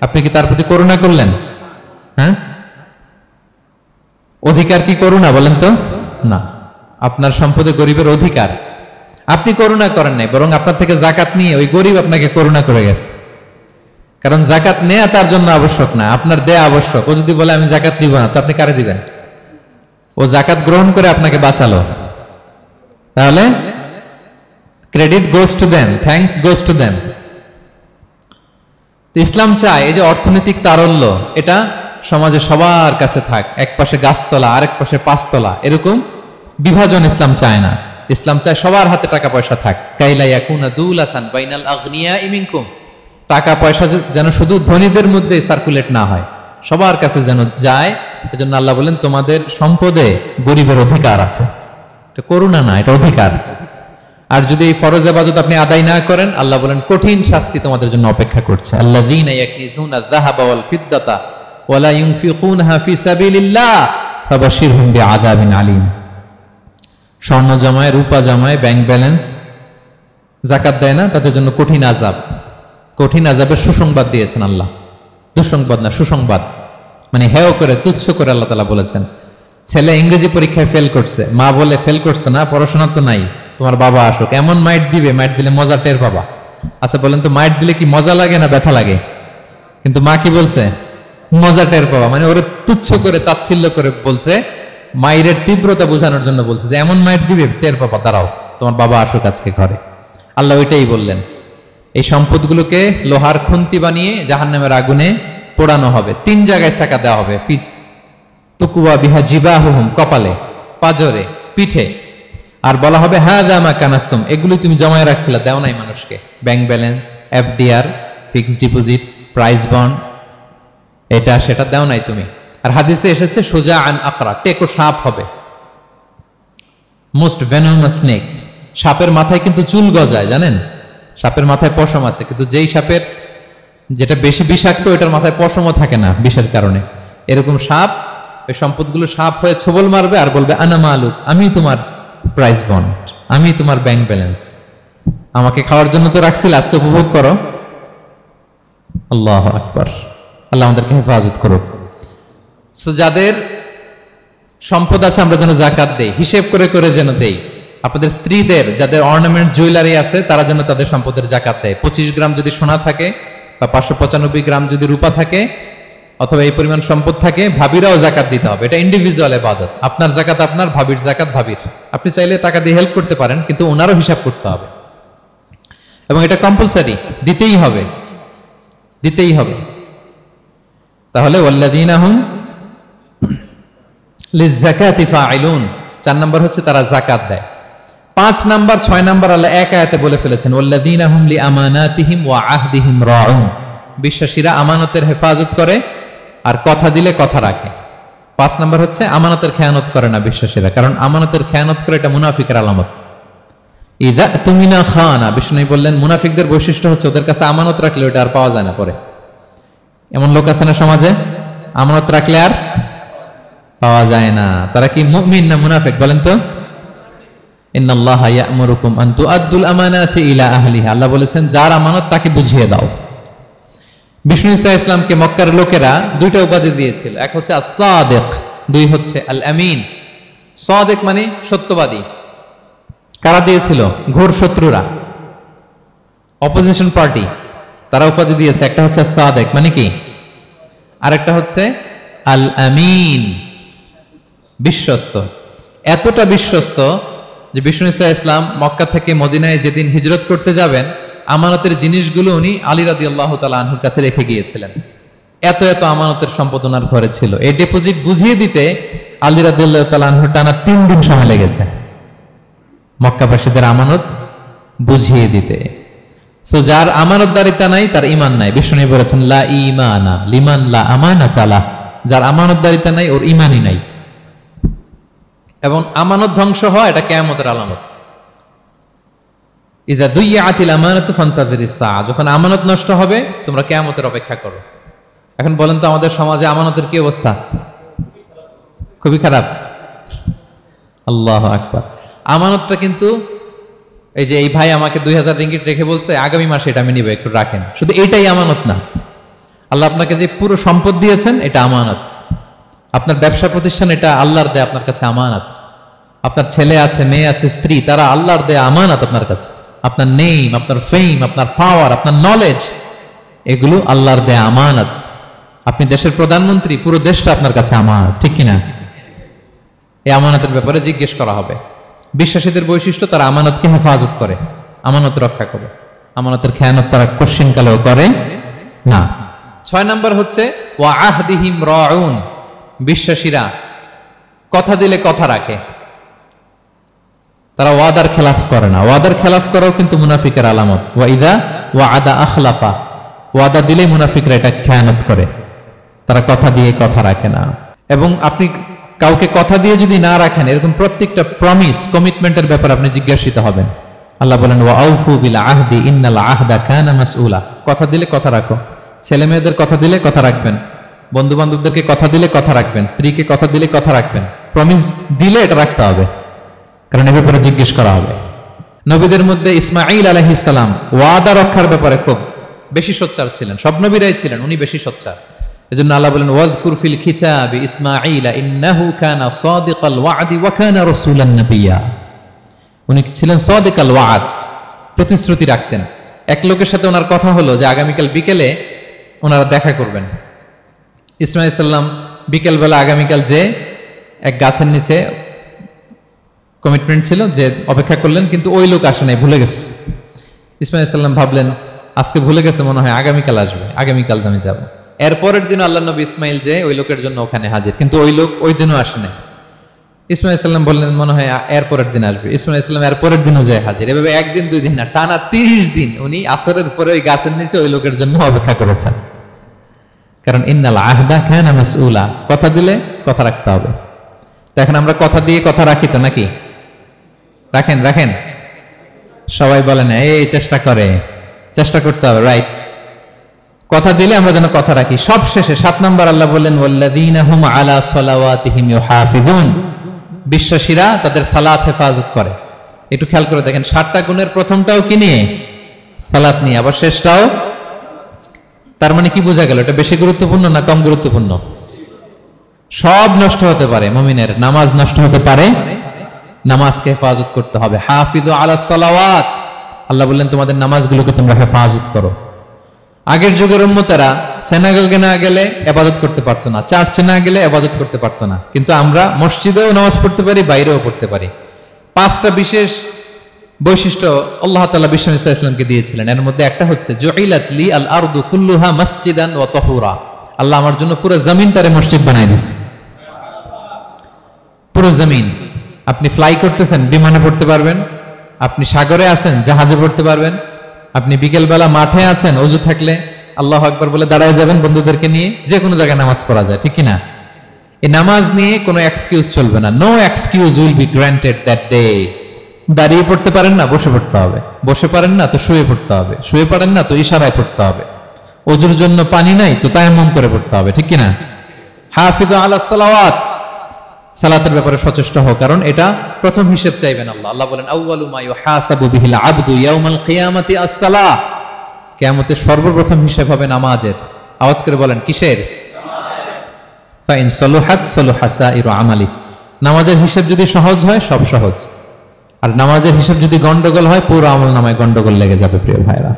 আপনি কি তার প্রতি করুণা করলেন? হ্যাঁ, অধিকার কি করুণা বলেন তো? না, আপনার সম্পদে গরিবের অধিকার। আপনি করুণা করেন নাই, বরং আপনার থেকে জাকাত নিয়ে ওই গরিব আপনাকে করুণা করে গেছে। কারণ জাকাত নেয়া তার জন্য আবশ্যক না, আপনার দেয়া আবশ্যক। ও যদি বলে আমি জাকাত নিব না, তো আপনি কারে দিবেন? ও জাকাত গ্রহণ করে আপনাকে বাঁচালো। তাহলে credit goes to them, thanks goes to them. ইসলাম চায় এই যে অর্থনৈতিক তারল্য, এটা সমাজে সবার কাছে থাক। এক পাশে গাছতলা, আরেক পাশে পাঁচতলা, এরকম বিভাজন ইসলাম চায় না। ইসলাম চায় সবার হাতে টাকা পয়সা থাক। কাইলা ইয়াকুনা দুলাতান বাইনাল আগনিয়া মিনকুম, টাকা পয়সা যেন শুধু ধনীদের মধ্যে সার্কুলেট না হয়, সবার কাছে যেন যায়। এজন্য আল্লাহ বলেন তোমাদের সম্পদে গরিবের অধিকার আছে। এটা করুণা না, এটা অধিকার। আর যদি এই ফরজ ইবাদত আপনি আদায় না করেন, আল্লাহ বলেন কঠিন শাস্তি তোমাদের জন্য অপেক্ষা করছে। আল্লাযীনা ইয়াকনিজুনা আয-যাহাবা ওয়াল ফিদ্দাতা ওয়া লা ইউনফিকুনহা ফি সাবিলিল্লাহ ফাবাশশিরহুম বিআযাবিন আলীম। স্বর্ণ জমায়, রূপা জমায়, ব্যাংক ব্যালেন্স, যাকাত দেয় না, তাদের জন্য কঠিন আযাব, কঠিন আযাবের সুসংবাদ দিয়েছেন আল্লাহ। দুঃসংবাদ না, সুসংবাদ। মানে হেয় করে, তুচ্ছ করে আল্লাহ তাআলা বলেছেন। ছেলে ইংরেজি পরীক্ষায় ফেল করছে, মা বলে ফেল করছে না, পড়াশোনা তো নাই, তোমার বাবা আসুক, এমন মাইট দিবে, মাইট দিলে মজা টের পাবা। আচ্ছা বলেন তো, মাইট দিলে কি মজা লাগে না ব্যথা লাগে? কিন্তু মা কি বলছে? মজা টের পাবা। মানে ওরে তুচ্ছ করে, তাচ্ছিল্য করে বলছে, মায়ের তীব্রতা বোঝানোর জন্য বলছে যে এমন মাইট দিবে, টের পাবা, দাঁড়াও, তোমার বাবা আসুক আজকে ঘরে। আল্লাহ ওইটাই বললেন। এই সম্পদগুলোকে লোহার খুন্তি বানিয়ে জাহান্নামের আগুনে পোড়ানো হবে। 3 জায়গায় সাকা দেওয়া হবে। ফি তুকুয়া বিহা জিবাহুহুম, কপালে, পাজরে, পিঠে। আর বলা হবে হাযা মা কানাস্তুম, এগুলো তুমি জমায় রাখছিলা, দাও নাই মানুষকে। Bank balance, FDR, fixed deposit, price bond, এটা সেটা দাও নাই তুমি। আর হাদিসে এসেছে সোজা আন আকরা, টেকো সাপ হবে, মোস্ট ভেনোমাস স্নেক। সাপের মাথায় কিন্তু চুল গজায়, জানেন? সাপের মাথায় পশম আছে, কিন্তু যেই সাপের যেটা বেশি বিষাক্ত, এটার মাথায় পশমও থাকে না বিষের কারণে। এরকম সাপ ওই সম্পদগুলো সাপ হয়ে ছোবল মারবে আর বলবে আনা মালুক, আমি তোমার প্রাইস বন্ড, আমি তোমার ব্যাংক ব্যালেন্স, আমাকে খাওয়ার জন্য তো রাখছিল, আজকে উপভোগ করো। আল্লাহু আকবার। আল্লাহ আমাদেরকে হেফাজত করুক। সো যাদের সম্পদ আছে আমরা যেন জাকাত দেই, হিসেব করে করে যেন দেই। আপনাদের স্ত্রীদের যাদের অর্নামেন্টস, জুয়েলারি আছে, তারা যেন তাদের সম্পদের জাকাত দেয়। 25 গ্রাম যদি সোনা থাকে বা 595 গ্রাম যদি রূপা থাকে, অথবা এই পরিমাণ সম্পদ থাকে, ভাবিরাও জাকাত দিতে হবে। এটা ইন্ডিভিজুয়াল ইবাদত। আপনার জাকাত আপনার, ভাবির জাকাত ভাবির। আপনি চাইলে টাকা দিয়ে হেল্প করতে পারেন, কিন্তু ওনারও হিসাব করতে হবে এবং এটা কম্পালসারি, দিতেই হবে, দিতেই হবে। তাহলে ওয়াল্লাযীনা হুম লিয-যাকাতি ফাঈলুন, 4 নাম্বার হচ্ছে তারা জাকাত দেয়। 5 নাম্বার 6 নাম্বার আল্লাহ এক আয়াতে বলে ফেলেছেন, ওয়াল্লাযীনা হুম লিআমানাতিহিম ওয়া আহদিহিম রাউন, বিশ্বাসীরা আমানতের হেফাজত করে আর কথা দিলে কথা রাখে। 5 নাম্বার হচ্ছে আমানতের খেয়ানত করে না বিশ্বাসীরা, কারণ আমানতের খেয়ানত করে এটা মুনাফিকের আলামত। ইযা তুমিনা খানা, বিষ্ণু বললেন মুনাফিকদের বৈশিষ্ট্য হচ্ছে ওদের কাছে আমানত রাখলে ওটা আর পাওয়া যায় না পরে। এমন লোক আছে না সমাজে, আমানত রাখলে আর পাওয়া যায় না। তারা কি মুমিন না মুনাফিক বলেন তো? ইন্নাল্লাহা ইয়া'মুরুকুম আন তুআদ্দুল আমানাতি ইলা আহলিহা, আল্লাহ বলেছেন যার আমানত তাকে বুঝিয়ে দাও। বিষ্ণু ঈসা ইসলামকে মক্কার লোকেরা 2টা উপাধি দিয়েছিল, এক হচ্ছে আস-সাদিক, 2 হচ্ছে আল আমিন। সাদিক মানে সত্যবাদী। কারা দিয়েছিল? ঘোর শত্রুরা, অপোজিশন পার্টি, তারা উপাধি দিয়েছে। একটা হচ্ছে সাদিক মানে কি, আরেকটা হচ্ছে আল আমিন, বিশ্বস্ত। এতটা বিশ্বস্ত যে বিষ্ণু ঈসা ইসলাম মক্কা থেকে মদিনায় যেদিন হিজরত করতে যাবেন, আমানতের জিনিসগুলো উনি আলী রাদিয়াল্লাহু তাআলা আনহুর কাছে রেখে গিয়েছিলেন। এত এত আমানতের সম্পদ ওনার ঘরে ছিল। এই ডিপোজিট বুঝিয়ে দিতে আলী রাদিয়াল্লাহু তাআলা আনহুর টানা 3 দিন সময় লেগেছে, মক্কাবাসীদের আমানত বুঝিয়ে দিতে। সো যার আমানতদারিতা নাই তার ঈমান নাই। বিষ্ণু বলেছেন লা ঈমানা লিমান লা আমানাতা লা, যার আমানতদারিতা নাই ওর ঈমানই নাই। এবং আমানত ধ্বংস হয় এটা কিয়ামতের আলামত। ইযা দুইয়াতিল আমানাতু ফান্তাযিরিস সাআ, যখন আমানত নষ্ট হবে তোমরা কিয়ামতের অপেক্ষা করো। এখন বলেন তো আমাদের সমাজে আমানতের কি অবস্থা? খুবই খারাপ। আল্লাহু আকবার। আমানতটা কিন্তু এই যে এই ভাই আমাকে 2000 রিঙ্গিট রেখে বলছে আগামী মাসে এটা আমি নিব, একটু রাখেন, শুধু এইটাই আমানত না। আল্লাহ আপনাকে যে পুরো সম্পদ দিয়েছেন এটা আমানত। আপনার ব্যবসা প্রতিষ্ঠান এটা আল্লাহর দেয় আপনার কাছে আমানত। আপনার ছেলে আছে, মেয়ে আছে, স্ত্রী, তারা আল্লাহর দেয়া আমানত আপনার কাছে। আপনার নেম, আপনার ফেম, আপনার পাওয়ার, আপনার নলেজ, এগুলো আল্লাহর দেয়া আমানত। আপনি দেশের প্রধানমন্ত্রী, পুরো দেশটা আপনার কাছে আমানত, ঠিক কিনা? এই আমানতের ব্যাপারে জিজ্ঞেস করা হবে। বিশ্বাসীদের বৈশিষ্ট্য, তারা আমানতকে হেফাজত করে, আমানত রক্ষা করে, আমানতের খেয়ানত তারা কোশ্চিনকালেও করে না। 6 নম্বর হচ্ছে ওয়া আহদিহিম রাউন, বিশ্বাসীরা কথা দিলে কথা রাখে, তারা ওয়াদার খেলাফ করে না। ওয়াদার খেলাফ করাও কিন্তু মুনাফিকের আলামত। ওয়া ইদা ওয়াদা আখলাফা, ওয়াদা দিলে মুনাফিকরা এটা খেয়ানত করে, তারা কথা দিয়ে কথা রাখে না। এবং আপনি কাউকে কথা দিয়ে যদি না রাখেন, এরকম প্রত্যেকটা প্রমিস, কমিটমেন্টের ব্যাপারে আপনি জিজ্ঞাসিত হবেন। আল্লাহ বলেন ওয়া আউফু বিল আহদি ইন্নাল আহদা কানা মাসউলা। কথা দিলে কথা রাখো, ছেলে মেয়েদের কথা দিলে কথা রাখবেন, বন্ধু বান্ধবদেরকে কথা দিলে কথা রাখবেন, স্ত্রীকে কথা দিলে কথা রাখবেন। প্রমিস দিলে এটা রাখতে হবে, কারণ এ ব্যাপারে জিজ্ঞেস করা হবে। নবীদের মধ্যে ইসমাঈল আলাইহিস সালাম ওয়াদা রক্ষার ব্যাপারে খুব বেশি সোচ্চার ছিলেন। সব নবীরাই ছিলেন, উনি বেশি সোচ্চার। এজন্য আল্লাহ বলেন ওয়াজকুর ফিল কিতাবি ইসমাঈল ইন্নাহু কানা সাদিকাল ওয়াদি ওয়া কানা রাসূলান নাবিয়্যা। উনি ছিলেন সাদিকাল ওয়াদ, প্রতিশ্রুতি রাখতেন। এক লোকের সাথে ওনার কথা হলো যে আগামীকাল বিকেলে ওনারা দেখা করবেন। ইসমাঈল সাল্লাম বিকেলবেলা আগামীকাল যে এক গাছের নিচে কমিটমেন্ট ছিল যে অপেক্ষা করলেন, কিন্তু ওই লোক আসে নাই, ভুলে গেছে। ইসমাঈল সাল্লাম ভাবলেন আজকে ভুলে গেছে, মনে হয় আগামীকাল আসবে, আগামীকাল আমি যাব। এরপরের দিন আল্লাহ নবী ইসমাইল যে ওই লোকের জন্য ওখানে হাজির, কিন্তু ওই লোক ওই দিনও আসে নাই। ইসমাঈল সাল্লাম বললেন মনে হয় এরপরের দিন আসবে। ইসমাঈল সাল্লাম এরপরের দিনও যায় হাজির। এভাবে একদিন দুই দিন না, টানা 30 দিন উনি আসরের পরে ওই গাছের নিচে ওই লোকের জন্য অপেক্ষা করেছেন। কারণ ইন্নাল আহদা কানা মাসউলা, কথা দিলে কথা রাখতে হবে। তো এখন আমরা কথা দিয়ে কথা রাখি তো নাকি? রাখেন রাখেন, সবাই বলে না, এই চেষ্টা করতে হবে, রাইট? কথা দিলে আমরা যেন কথা রাখি। সব শেষে 7 নম্বর আল্লাহ বললেন ওয়াল্লাযীনা হুম আলা সালাওয়াতিহিম ইউহাফিজুন, বিশ্বাসীরা তাদের সালাত হেফাজত করে। একটু খেয়াল করে দেখেন, 7টা গুণের প্রথমটাও কি নিয়ে? সালাত নিয়ে, আবার শেষটাও। তার মানে কি বোঝা গেল? এটা বেশি গুরুত্বপূর্ণ না কম গুরুত্বপূর্ণ? সব নষ্ট হতে পারে, মুমিনের নামাজ নষ্ট হতে পারে, নামাজকে হেফাজত করতে হবে। হাফিজু আলা সালাওয়াত, আল্লাহ বললেন তোমাদের নামাজগুলোকে তোমরা হেফাজত করো। আগের যুগের উম্মতেরা সিনাগোগে না গেলে ইবাদত করতে পারতো না, চার্চে না গেলে ইবাদত করতে পারতো না, কিন্তু আমরা মসজিদেও নামাজ পড়তে পারি, বাইরেও পড়তে পারি। 5টা বিশেষ বৈশিষ্ট্য আল্লাহ তাআলা বিশ্বনবী সাল্লাল্লাহু আলাইহি ওয়াসাল্লামকে দিয়েছিলেন। এর মধ্যে একটা হচ্ছে জুইলাত লি আল আরদু কুল্লুহা মাসজিদান ওয়া তাহুরা, আল্লাহ আমার জন্য পুরো জমিনটারে মসজিদ বানাই দিয়েছে। পুরো জমিন, আপনি ফ্লাই করতেছেন, বিমানে পড়তে পারবেন, আপনি সাগরে আছেন, জাহাজে পড়তে পারবেন, আপনি বিকেলবেলা মাঠে আছেন, ওযু থাকলে আল্লাহু আকবার বলে দাঁড়ায় যাবেন, বন্ধুদেরকে নিয়ে যে কোনো জায়গায় নামাজ পড়া যায়, ঠিক কিনা? এই নামাজ নিয়ে কোনো এক্সকিউজ চলবে না। No excuse will be granted that day. দাঁড়িয়ে পড়তে পারেন না, বসে পড়তে হবে, বসে পারেন না তো শুয়ে পড়তে হবে, শুয়ে পারেন না তো ইশারায় পড়তে হবে, ওযুর জন্য পানি নাই তো তায়াম্মুম করে পড়তে হবে, ঠিক কিনা? হাফিজু আলা সালাওয়াত, সালাতের ব্যাপারে সচেষ্ট হও, কারণ এটা প্রথম হিসেব চাইবেন আল্লাহ। আল্লাহ বলেন আউয়ালু মা ইউহাসাবু বিহিল আবদু ইয়াউমাল কিয়ামাতি আস-সালাহ, কিয়ামতের সর্বপ্রথম হিসেব হবে নামাজের। আওয়াজ করে বলেন কিসের? ফা ইন সালুহাত সালুহা সাইরু আমালি, নামাজের হিসেব যদি সহজ হয় সব সহজ, আর নামাজের হিসেব যদি গন্ডগোল হয় পুরো আমল নামায় গন্ডগোল লেগে যাবে। প্রিয় ভাইরা,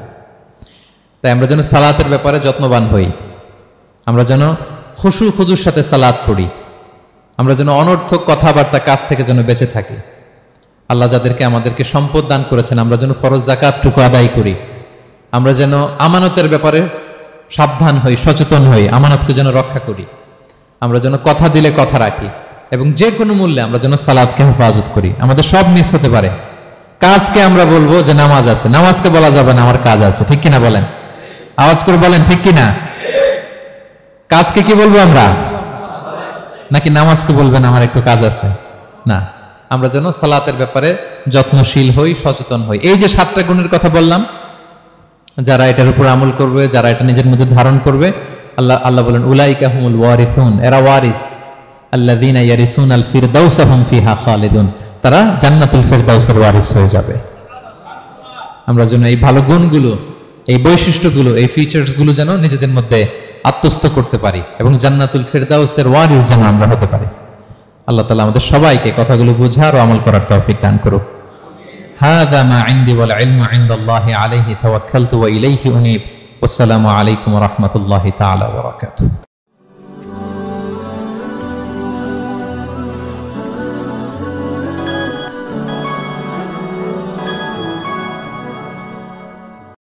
তাই আমরা যেন সালাতের ব্যাপারে যত্নবান হই, আমরা যেন খুশু খুজুর সাথে সালাত পড়ি, আমরা যেন অনর্থক কথাবার্তা কাজ থেকে যেন বেঁচে থাকি। আল্লাহ যাদেরকে আমাদেরকে সম্পদ দান করেছেন, আমরা যেন ফরজ যাকাতটুকু আদায় করি, আমরা যেন আমানতের ব্যাপারে সাবধান হই, সচেতন হই, আমানতকে যেন রক্ষা করি, আমরা যেন কথা দিলে কথা রাখি, এবং যে কোনো মূল্যে আমরা যেন সালাতকে হেফাজত করি। আমাদের সব মিস হতে পারে, কাজকে আমরা বলবো যে নামাজ আছে, নামাজকে বলা যাবে না আমার কাজ আছে, ঠিক কিনা বলেন? আওয়াজ করে বলেন ঠিক কিনা? কাজকে কি বলবো আমরা, নাকি নামাজকে বলবেন আমার একটু কাজ আছে? না, আমরা যেন সালাতের ব্যাপারে যত্নশীল হই, সচেতন হই। এই যে 7টা গুণের কথা বললাম, যারা এটার উপর আমল করবে, যারা এটা নিজের মধ্যে ধারণ করবে, আল্লাহ বলেন উলাইকা হুমুল ওয়ারিসুন, এরা ওয়ারিস, আল্লাযীনা ইয়ারিসুনাল ফিরদাউসা হুম ফিহা খালিদুন, তারা জান্নাতুল ফিরদাউসের ওয়ারিস হয়ে যাবে। আমরা যেন এই ভালো গুণগুলো, এই বৈশিষ্ট্যগুলো, এই ফিচার্সগুলো যেন নিজেদের মধ্যে আত্মস্থ করতে পারি এবং জান্নাতুল ফিরদাউসের ওয়ারিস যেন আমরা হতে পারি। আল্লাহ তাআলা আমাদের সবাইকে কথাগুলো বুঝার ও আমল করার তৌফিক দান করুক। হাযা মা ইনদি ওয়াল ইলমু ইনদাল্লাহি আলাইহি তাওয়াক্কালতু ওয়া ইলাইহি উনীব। আসসালামু আলাইকুম ওয়া রাহমাতুল্লাহি তাআলা ওয়া বারাকাতুহু।